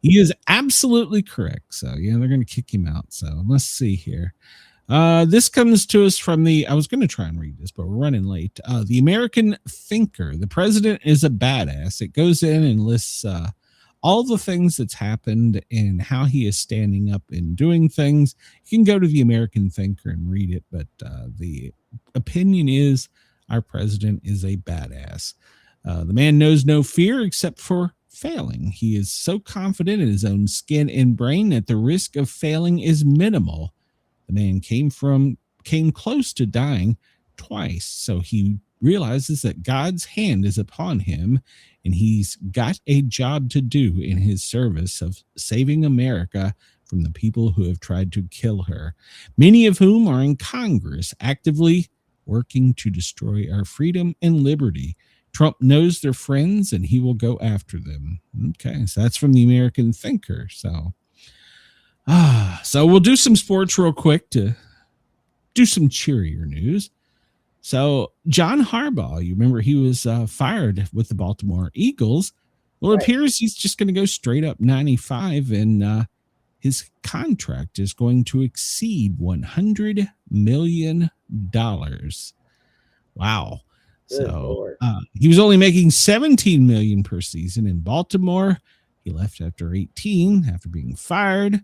he is absolutely correct. So, yeah, they're going to kick him out. So, let's see here. This comes to us from I was going to try and read this, but we're running late. The American Thinker. The president is a badass. It goes in and lists all the things that's happened and how he is standing up and doing things. You can go to the American Thinker and read it, but the opinion is our president is a badass. The man knows no fear except for failing. He is so confident in his own skin and brain that the risk of failing is minimal. The man came close to dying twice, so he realizes that God's hand is upon him, and he's got a job to do in his service of saving America from the people who have tried to kill her, many of whom are in Congress actively working to destroy our freedom and liberty. Trump knows they're friends, and he will go after them. Okay, so that's from the American Thinker. So we'll do some sports real quick to do some cheerier news. So John Harbaugh, you remember he was fired with the Baltimore Eagles. Well, it appears he's just going to go straight up 95, and his contract is going to exceed $100 million. Wow. So he was only making $17 million per season in Baltimore. He left after 18, after being fired.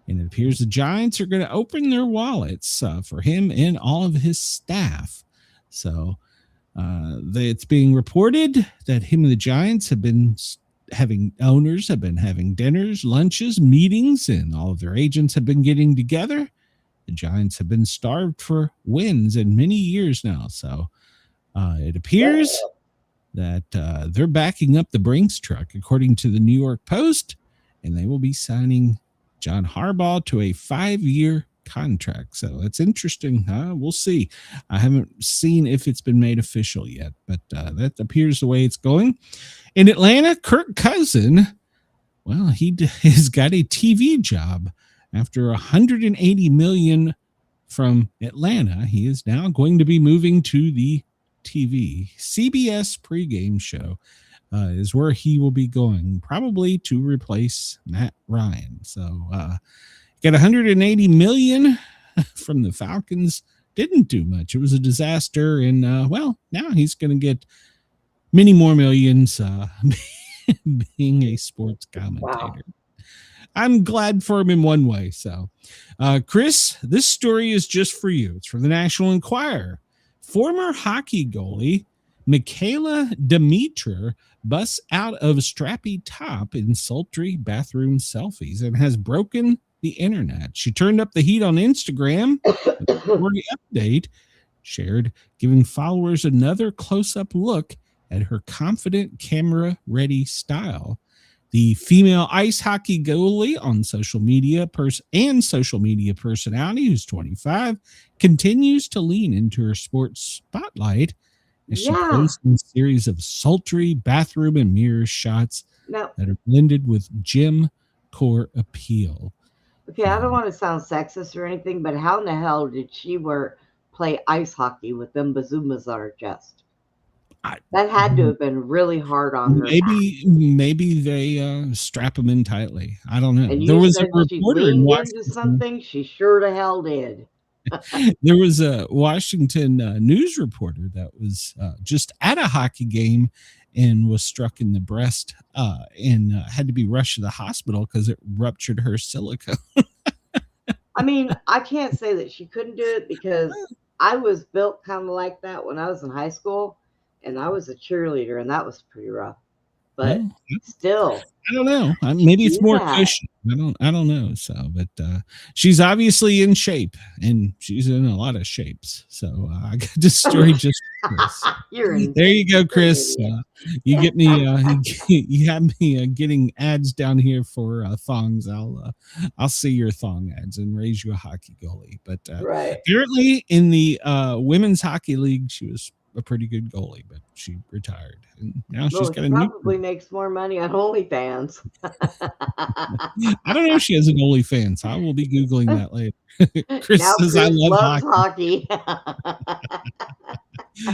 And it appears the Giants are going to open their wallets for him and all of his staff. So it's being reported that him and the Giants have been having dinners, lunches, meetings, and all of their agents have been getting together. The Giants have been starved for wins in many years now. So it appears that they're backing up the Brinks truck, according to the New York Post, and they will be signing John Harbaugh to a 5-year contract. So it's interesting. We'll see. I haven't seen if it's been made official yet, but that appears the way it's going. In Atlanta, Kirk Cousin, well, he has got a TV job after $180 million from Atlanta. He is now going to be moving to the TV. CBS pregame show is where he will be going, probably to replace Matt Ryan. So got $180 million from the Falcons. Didn't do much. It was a disaster. And well, now he's going to get many more millions being a sports commentator. Wow. I'm glad for him in one way. So, Chris, this story is just for you. It's from the National Enquirer. Former hockey goalie Michaela Demeter busts out of strappy top in sultry bathroom selfies and has broken the internet. She turned up the heat on Instagram. The update shared, giving followers another close-up look at her confident, camera-ready style. The female ice hockey goalie on social media social media personality, who's 25, continues to lean into her sports spotlight as she posts a series of sultry bathroom and mirror shots that are blended with gym core appeal. Okay, I don't want to sound sexist or anything, but how in the hell did she play ice hockey with them bazoomas on her chest? That had to have been really hard on her. Maybe they strap them in tightly. I don't know. And there was a reporter in Washington. Into something she sure to hell did. There was a Washington news reporter that was just at a hockey game and was struck in the breast and had to be rushed to the hospital because it ruptured her silicone. I mean, I can't say that she couldn't do it because I was built kind of like that when I was in high school. And I was a cheerleader, and that was pretty rough. But still, I don't know. Maybe it's more cushion. I don't know. So, but she's obviously in shape, and she's in a lot of shapes. So I got this story just for Chris. There you go, Chris. You get me. You have me getting ads down here for thongs. I'll see your thong ads and raise you a hockey goalie. But apparently, in the women's hockey league, she was a pretty good goalie, but she retired, and now she's got probably makes more money on OnlyFans. I don't know if she has an OnlyFans. I will be googling that later. Chris says I love hockey.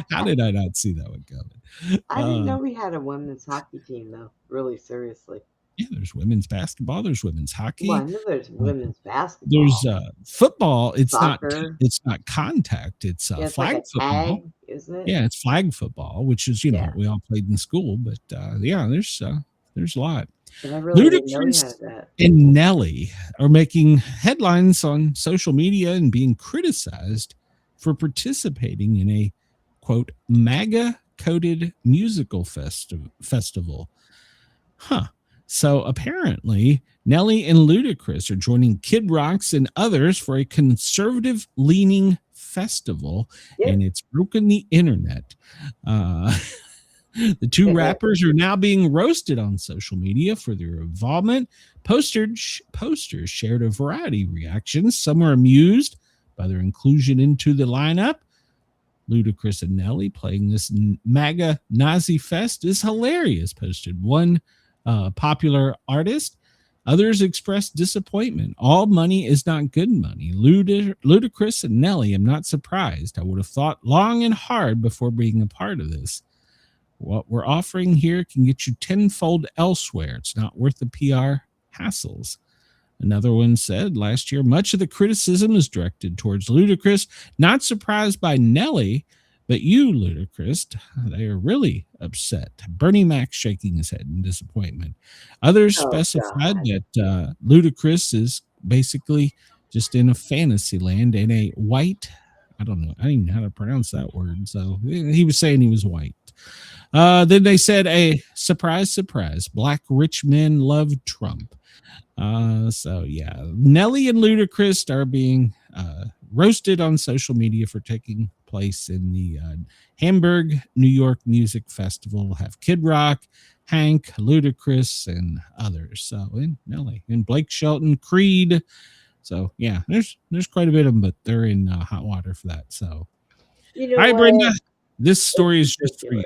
How did I not see that one coming? I didn't know we had a women's hockey team, though. Really, seriously. Yeah, there's women's basketball. There's women's hockey. Well, I know there's women's basketball. There's football. It's soccer. It's not contact. It's it's flag like football, tag, isn't it? Yeah, it's flag football, which is we all played in school. But there's a lot. And I really didn't know that. And Nelly are making headlines on social media and being criticized for participating in a quote MAGA coded musical festival. Huh. So apparently, Nelly and Ludacris are joining Kid Rocks and others for a conservative-leaning festival, and it's broken the internet. The two rappers are now being roasted on social media for their involvement. Posters shared a variety of reactions. Some were amused by their inclusion into the lineup. Ludacris and Nelly playing this MAGA Nazi fest is hilarious, posted one popular artist. Others expressed disappointment. All money is not good money. Ludacris and Nelly, I'm not surprised. I would have thought long and hard before being a part of this. What we're offering here can get you tenfold elsewhere. It's not worth the PR hassles. Another one said last year, much of the criticism is directed towards Ludacris. Not surprised by Nelly, but you, Ludacris, they are really upset. Bernie Mac shaking his head in disappointment. Others specified that Ludacris is basically just in a fantasy land in a white, I don't even know how to pronounce that word. So he was saying he was white. Then they said a surprise, black rich men love Trump. So yeah, Nelly and Ludacris are being roasted on social media for taking place in the Hamburg, New York Music Festival. Have Kid Rock, Hank, Ludacris, and others. So in LA, and Blake Shelton, Creed. So yeah, there's quite a bit of them, but they're in hot water for that. So, hi Brenda, this story is just for you.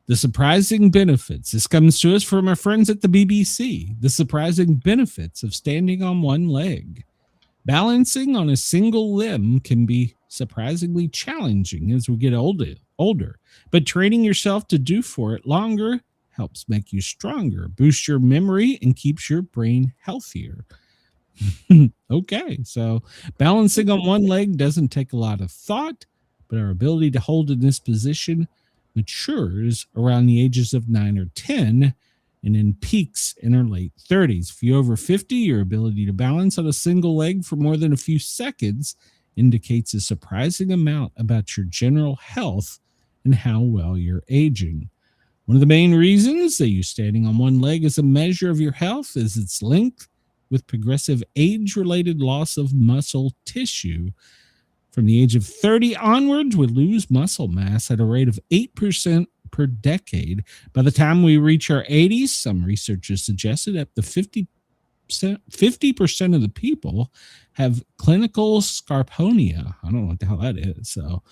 The surprising benefits. This comes to us from our friends at the BBC. The surprising benefits of standing on one leg. Balancing on a single limb can be surprisingly challenging as we get older, but training yourself to do for it longer helps make you stronger, boosts your memory, and keeps your brain healthier. Okay, so balancing on one leg doesn't take a lot of thought, but our ability to hold in this position matures around the ages of 9 or 10 and then peaks in our late 30s. If you're over 50, your ability to balance on a single leg for more than a few seconds indicates a surprising amount about your general health and how well you're aging. One of the main reasons they use standing on one leg as a measure of your health is its length with progressive age-related loss of muscle tissue. From the age of 30 onwards, we lose muscle mass at a rate of 8% per decade. By the time we reach our 80s, some researchers suggested up to 50% of the people have clinical scarponia. I don't know what the hell that is. So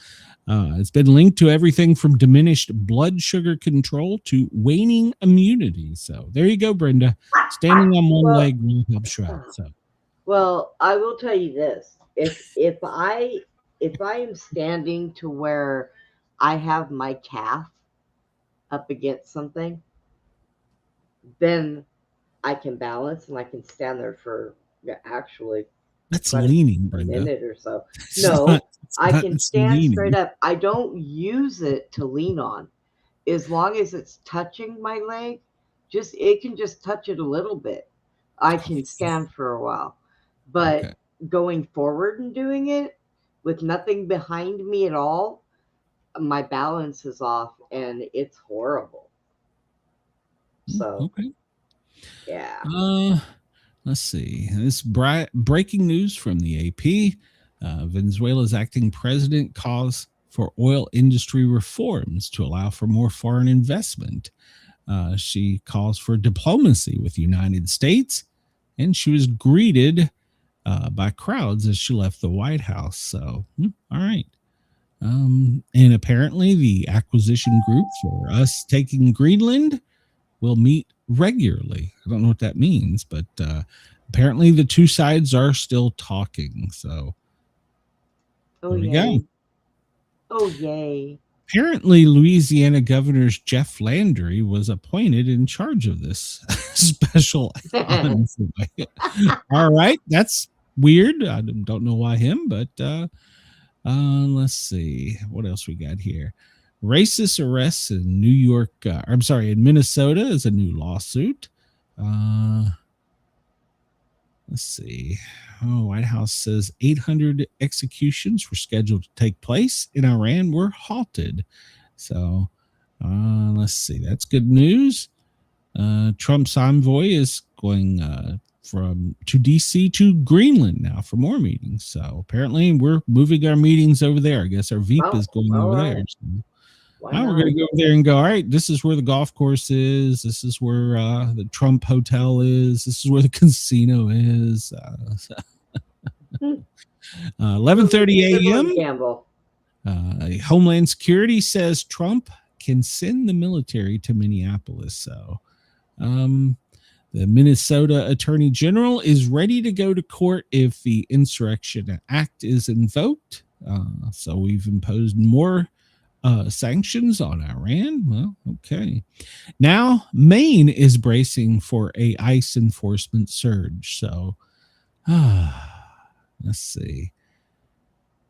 it's been linked to everything from diminished blood sugar control to waning immunity. So there you go, Brenda. Standing on one leg really helps you out. So. Well, I will tell you this. If I am standing to where I have my calf up against something, then I can balance and I can stand there for actually that's leaning, Brenda. A minute or so. No, I can stand straight up. I don't use it to lean on. As long as it's touching my leg, it can just touch it a little bit. I can stand for a while. But going forward and doing it with nothing behind me at all, my balance is off and it's horrible. So, yeah. Let's see. This breaking news from the AP. Venezuela's acting president calls for oil industry reforms to allow for more foreign investment. She calls for diplomacy with the United States, and she was greeted by crowds as she left the White House. So, all right. And apparently the acquisition group for us taking Greenland will meet regularly. I don't know what that means, but apparently the two sides are still talking. So there we go. Oh, yay. Apparently Louisiana Governor Jeff Landry was appointed in charge of this special envoy. All right. That's weird. I don't know why him, but let's see what else we got here. Racist arrests in New York. In Minnesota is a new lawsuit. Let's see. White House says 800 executions were scheduled to take place in Iran were halted. So let's see. That's good news. Trump's envoy is going to DC to Greenland now for more meetings. So apparently we're moving our meetings over there. I guess our VP is going over there. So now we're going to go over there and go, all right, this is where the golf course is. This is where the Trump Hotel is. This is where the casino is. 11:30 a.m. Homeland Security says Trump can send the military to Minneapolis. So the Minnesota Attorney General is ready to go to court if the Insurrection Act is invoked. So we've imposed more sanctions on Iran. Well, okay. Now Maine is bracing for a ICE enforcement surge. So let's see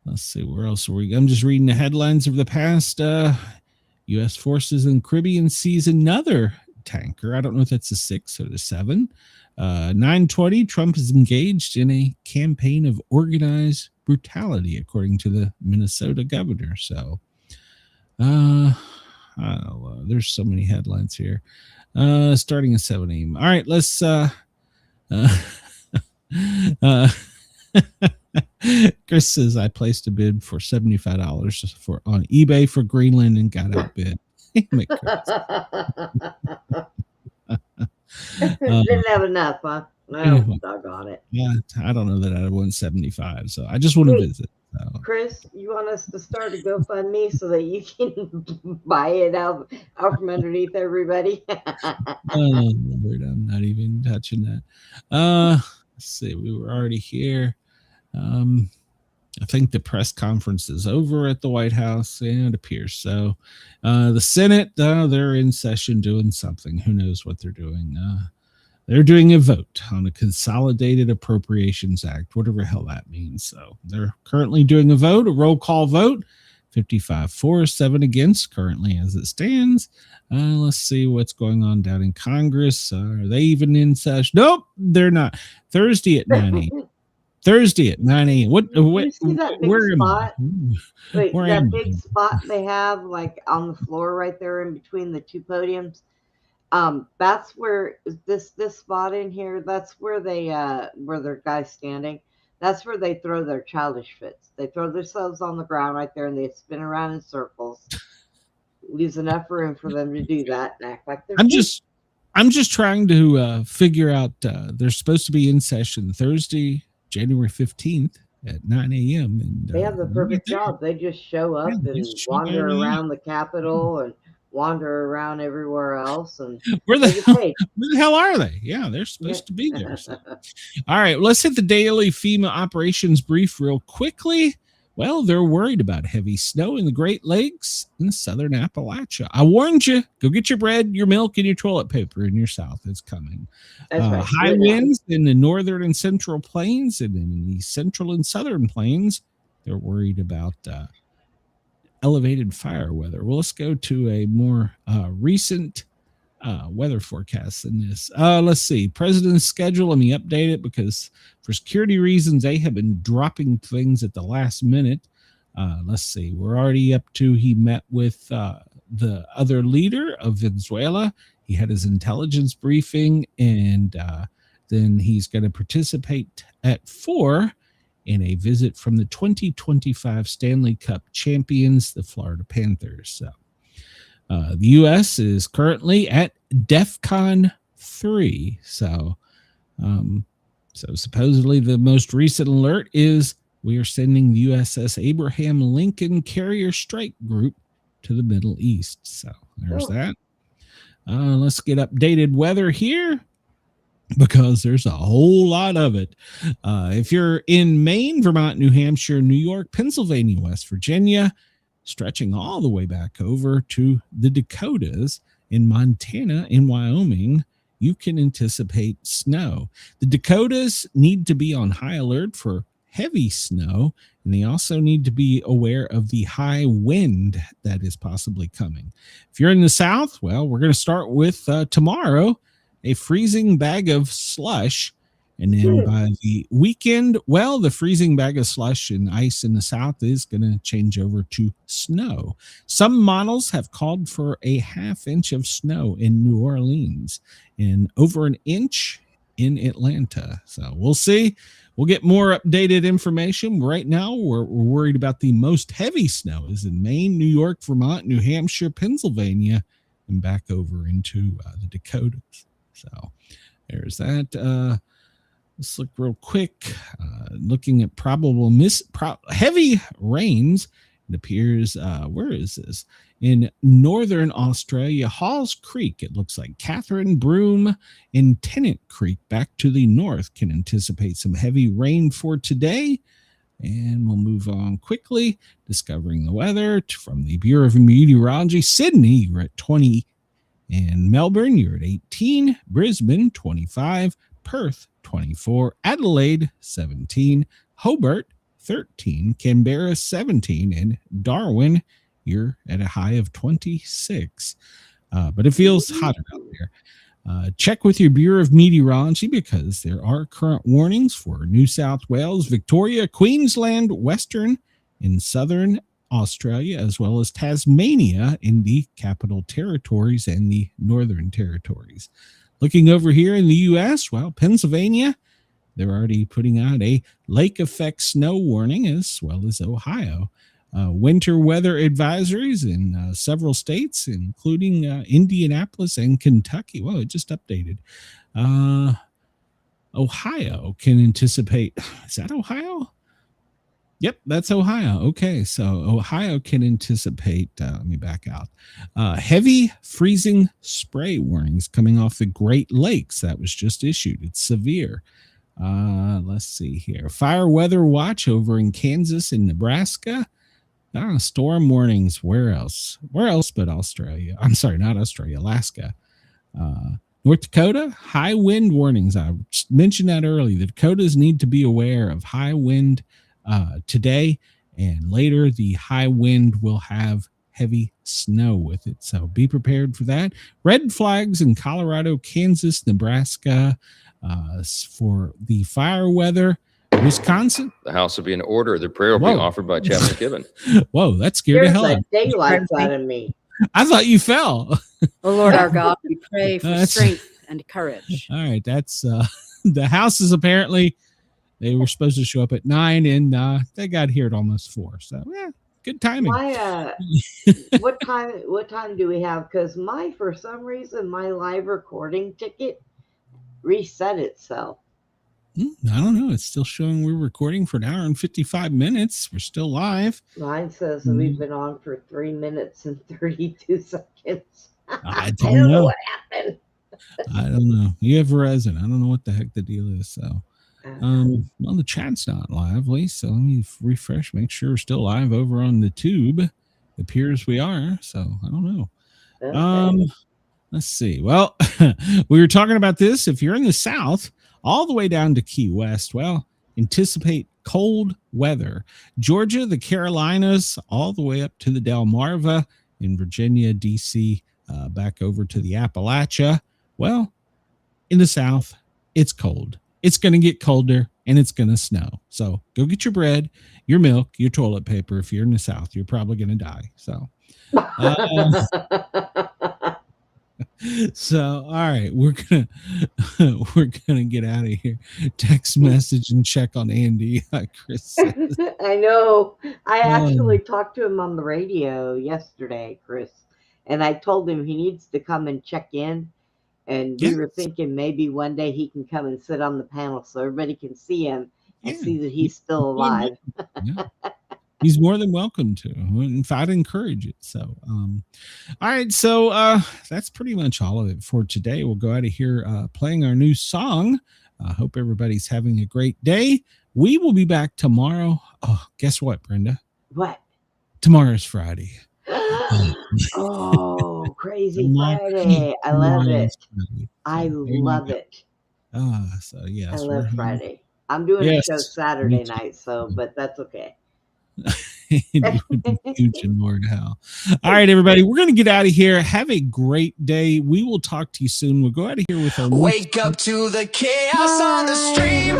where else are we. I'm just reading the headlines of the past. U.S. forces in Caribbean seize another tanker. I don't know if that's a 6 or the 7. 9:20. Trump is engaged in a campaign of organized brutality, according to the Minnesota governor. So there's so many headlines here. Starting at 7 a.m. All right, let's Chris says I placed a bid for $75 on eBay for Greenland and got outbid. Didn't have enough, huh? No, doggone it. Yeah, I don't know that I won 75, so I just want to visit. So. Chris, you want us to start a GoFundMe so that you can buy it out from underneath everybody? Oh Lord, I'm not even touching that. Let's see, we were already here. I think the press conference is over at the White House. Yeah, it appears so. The Senate, they're in session doing something. Who knows what they're doing? They're doing a vote on a Consolidated Appropriations Act, whatever the hell that means. So they're currently doing a vote, a roll call vote, 55 for, 7 against, currently as it stands. Let's see what's going on down in Congress. Are they even in session? Nope, they're not. Thursday at 9 a.m. Thursday at 9 a.m. What you see that big where spot? Wait, where that big spot they have like on the floor right there in between the two podiums. That's where this spot in here, that's where they where their guys standing. That's where they throw their childish fits. They throw themselves on the ground right there and they spin around in circles. Leaves enough room for them to do that and act like they're I'm just trying to figure out they're supposed to be in session Thursday, January 15th at 9 a.m. and they have the perfect job. They just show up and wander around the Capitol and wander around everywhere else. And where the hell are they? Yeah, they're supposed to be there. So. All right, let's hit the daily FEMA operations brief real quickly. Well, they're worried about heavy snow in the Great Lakes and southern Appalachia. I warned you. Go get your bread, your milk, and your toilet paper in your south. It's coming. Right. High winds in the northern and central plains and in the central and southern plains. They're worried about elevated fire weather. Well, let's go to a more recent weather forecast than this. Let's see. President's schedule. Let me update it because for security reasons, they have been dropping things at the last minute. Let's see. We're already up to he met with the other leader of Venezuela. He had his intelligence briefing, and then he's going to participate at 4 in a visit from the 2025 Stanley Cup champions, the Florida Panthers. So the U.S. is currently at DEFCON 3. So supposedly the most recent alert is we are sending the USS Abraham Lincoln Carrier Strike Group to the Middle East. So there's that. Let's get updated weather here because there's a whole lot of it. If you're in Maine, Vermont, New Hampshire, New York, Pennsylvania, West Virginia, stretching all the way back over to the Dakotas, in Montana, in Wyoming, you can anticipate snow. The Dakotas need to be on high alert for heavy snow, and they also need to be aware of the high wind that is possibly coming. If you're in the South, well, we're going to start with tomorrow, a freezing bag of slush. And then by the weekend, well, the freezing bag of slush and ice in the South is going to change over to snow. Some models have called for a ½ inch of snow in New Orleans and over an inch in Atlanta. So we'll see. We'll get more updated information. Right now, we're worried about the most heavy snow is in Maine, New York, Vermont, New Hampshire, Pennsylvania, and back over into the Dakotas. So there's that. Let's look real quick. Looking at probable heavy rains. It appears, where is this? In northern Australia, Halls Creek, it looks like Catherine, Broome, and Tennant Creek back to the north can anticipate some heavy rain for today. And we'll move on quickly. Discovering the weather from the Bureau of Meteorology. Sydney, you're at 20. And Melbourne, you're at 18. Brisbane, 25. Perth, 24. Adelaide, 17. Hobart, 13. Canberra, 17. And Darwin, you're at a high of 26. But it feels hotter out there. Check with your Bureau of Meteorology because there are current warnings for New South Wales, Victoria, Queensland, Western and Southern Australia, as well as Tasmania in the Capital Territories and the Northern Territories. Looking over here in the U.S., well, Pennsylvania, they're already putting out a lake effect snow warning, as well as Ohio. Winter weather advisories in several states, including Indianapolis and Kentucky. Well, it just updated. Ohio can anticipate. Is that Ohio? Yep, that's Ohio. Okay, so Ohio can anticipate, let me back out, heavy freezing spray warnings coming off the Great Lakes. That was just issued. It's severe. Let's see here. Fire weather watch over in Kansas and Nebraska. Storm warnings. Where else? Where else but Australia? I'm sorry, not Australia, Alaska. North Dakota, high wind warnings. I mentioned that earlier. The Dakotas need to be aware of high wind today and later. The high wind will have heavy snow with it, so be prepared for that. Red flags in Colorado, Kansas, Nebraska for the fire weather. Wisconsin, the House will be in order. The prayer will be offered by Chaplain Gibbon. Whoa, that scared the hell out of me. Daylight out of me. I thought you fell. Oh Lord our God, we pray for strength and courage. All right, that's the House is apparently, they were supposed to show up at 9 and they got here at almost 4. So yeah, good timing. What time do we have? Because for some reason my live recording ticket reset itself. I don't know. It's still showing we're recording for an hour and 55 minutes. We're still live. Mine says we've been on for 3 minutes and 32 seconds. I don't know what happened. I don't know. You have Verizon. I don't know what the heck the deal is. So, well, the chat's not live, Lisa. So let me refresh, make sure we're still live over on the tube. It appears we are. So I don't know. Okay. Let's see. Well, we were talking about this. If you're in the South, all the way down to Key West, well, anticipate cold weather. Georgia, the Carolinas, all the way up to the Delmarva in Virginia, D.C., back over to the Appalachia. Well, in the South, it's cold. It's going to get colder and it's going to snow. So go get your bread, your milk, your toilet paper. If you're in the South, you're probably going to die. So, so all right, we're gonna get out of here. Text message and check on Andy. Chris says. I know. I actually talked to him on the radio yesterday, Chris, and I told him he needs to come and check in. And we were thinking maybe one day he can come and sit on the panel so everybody can see him and see that he's still alive. Yeah. He's more than welcome to. In fact, I'd encourage it. So, all right. So that's pretty much all of it for today. We'll go out of here playing our new song. I hope everybody's having a great day. We will be back tomorrow. Oh, guess what, Brenda? What? Tomorrow's Friday. Oh, crazy Friday. I love it. I love it. So yes. I love Friday. I'm doing a show Saturday night, but that's okay. It would be huge and Lord hell. All right, everybody, we're going to get out of here. Have a great day. We will talk to you soon. We'll go out of here with our wake up to the chaos on the stream.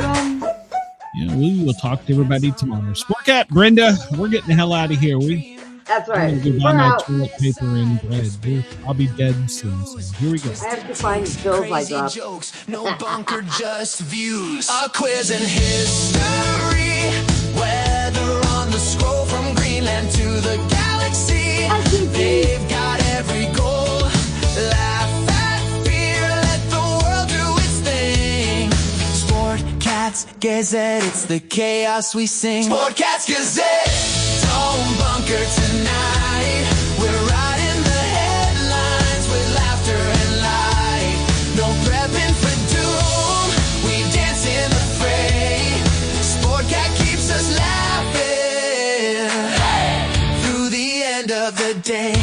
Yeah, we will talk to everybody tomorrow. Sportcat, Brenda, we're getting the hell out of here. That's right. I'm going to buy my toilet paper and bread. I'll be dead soon. So here we go. I have to find the pills I dropped. Jokes, no bunker, just views. A quiz in history. Weather on the scroll from Greenland to the galaxy. They've got every goal. Laugh at fear, let the world do its thing. Sportcat's Gazette, it's the chaos we sing. Sportcat's Gazette. Don't bunker tonight. We're riding the headlines with laughter and light. No prepping for doom. We dance in the fray. Sportcat keeps us laughing through the end of the day.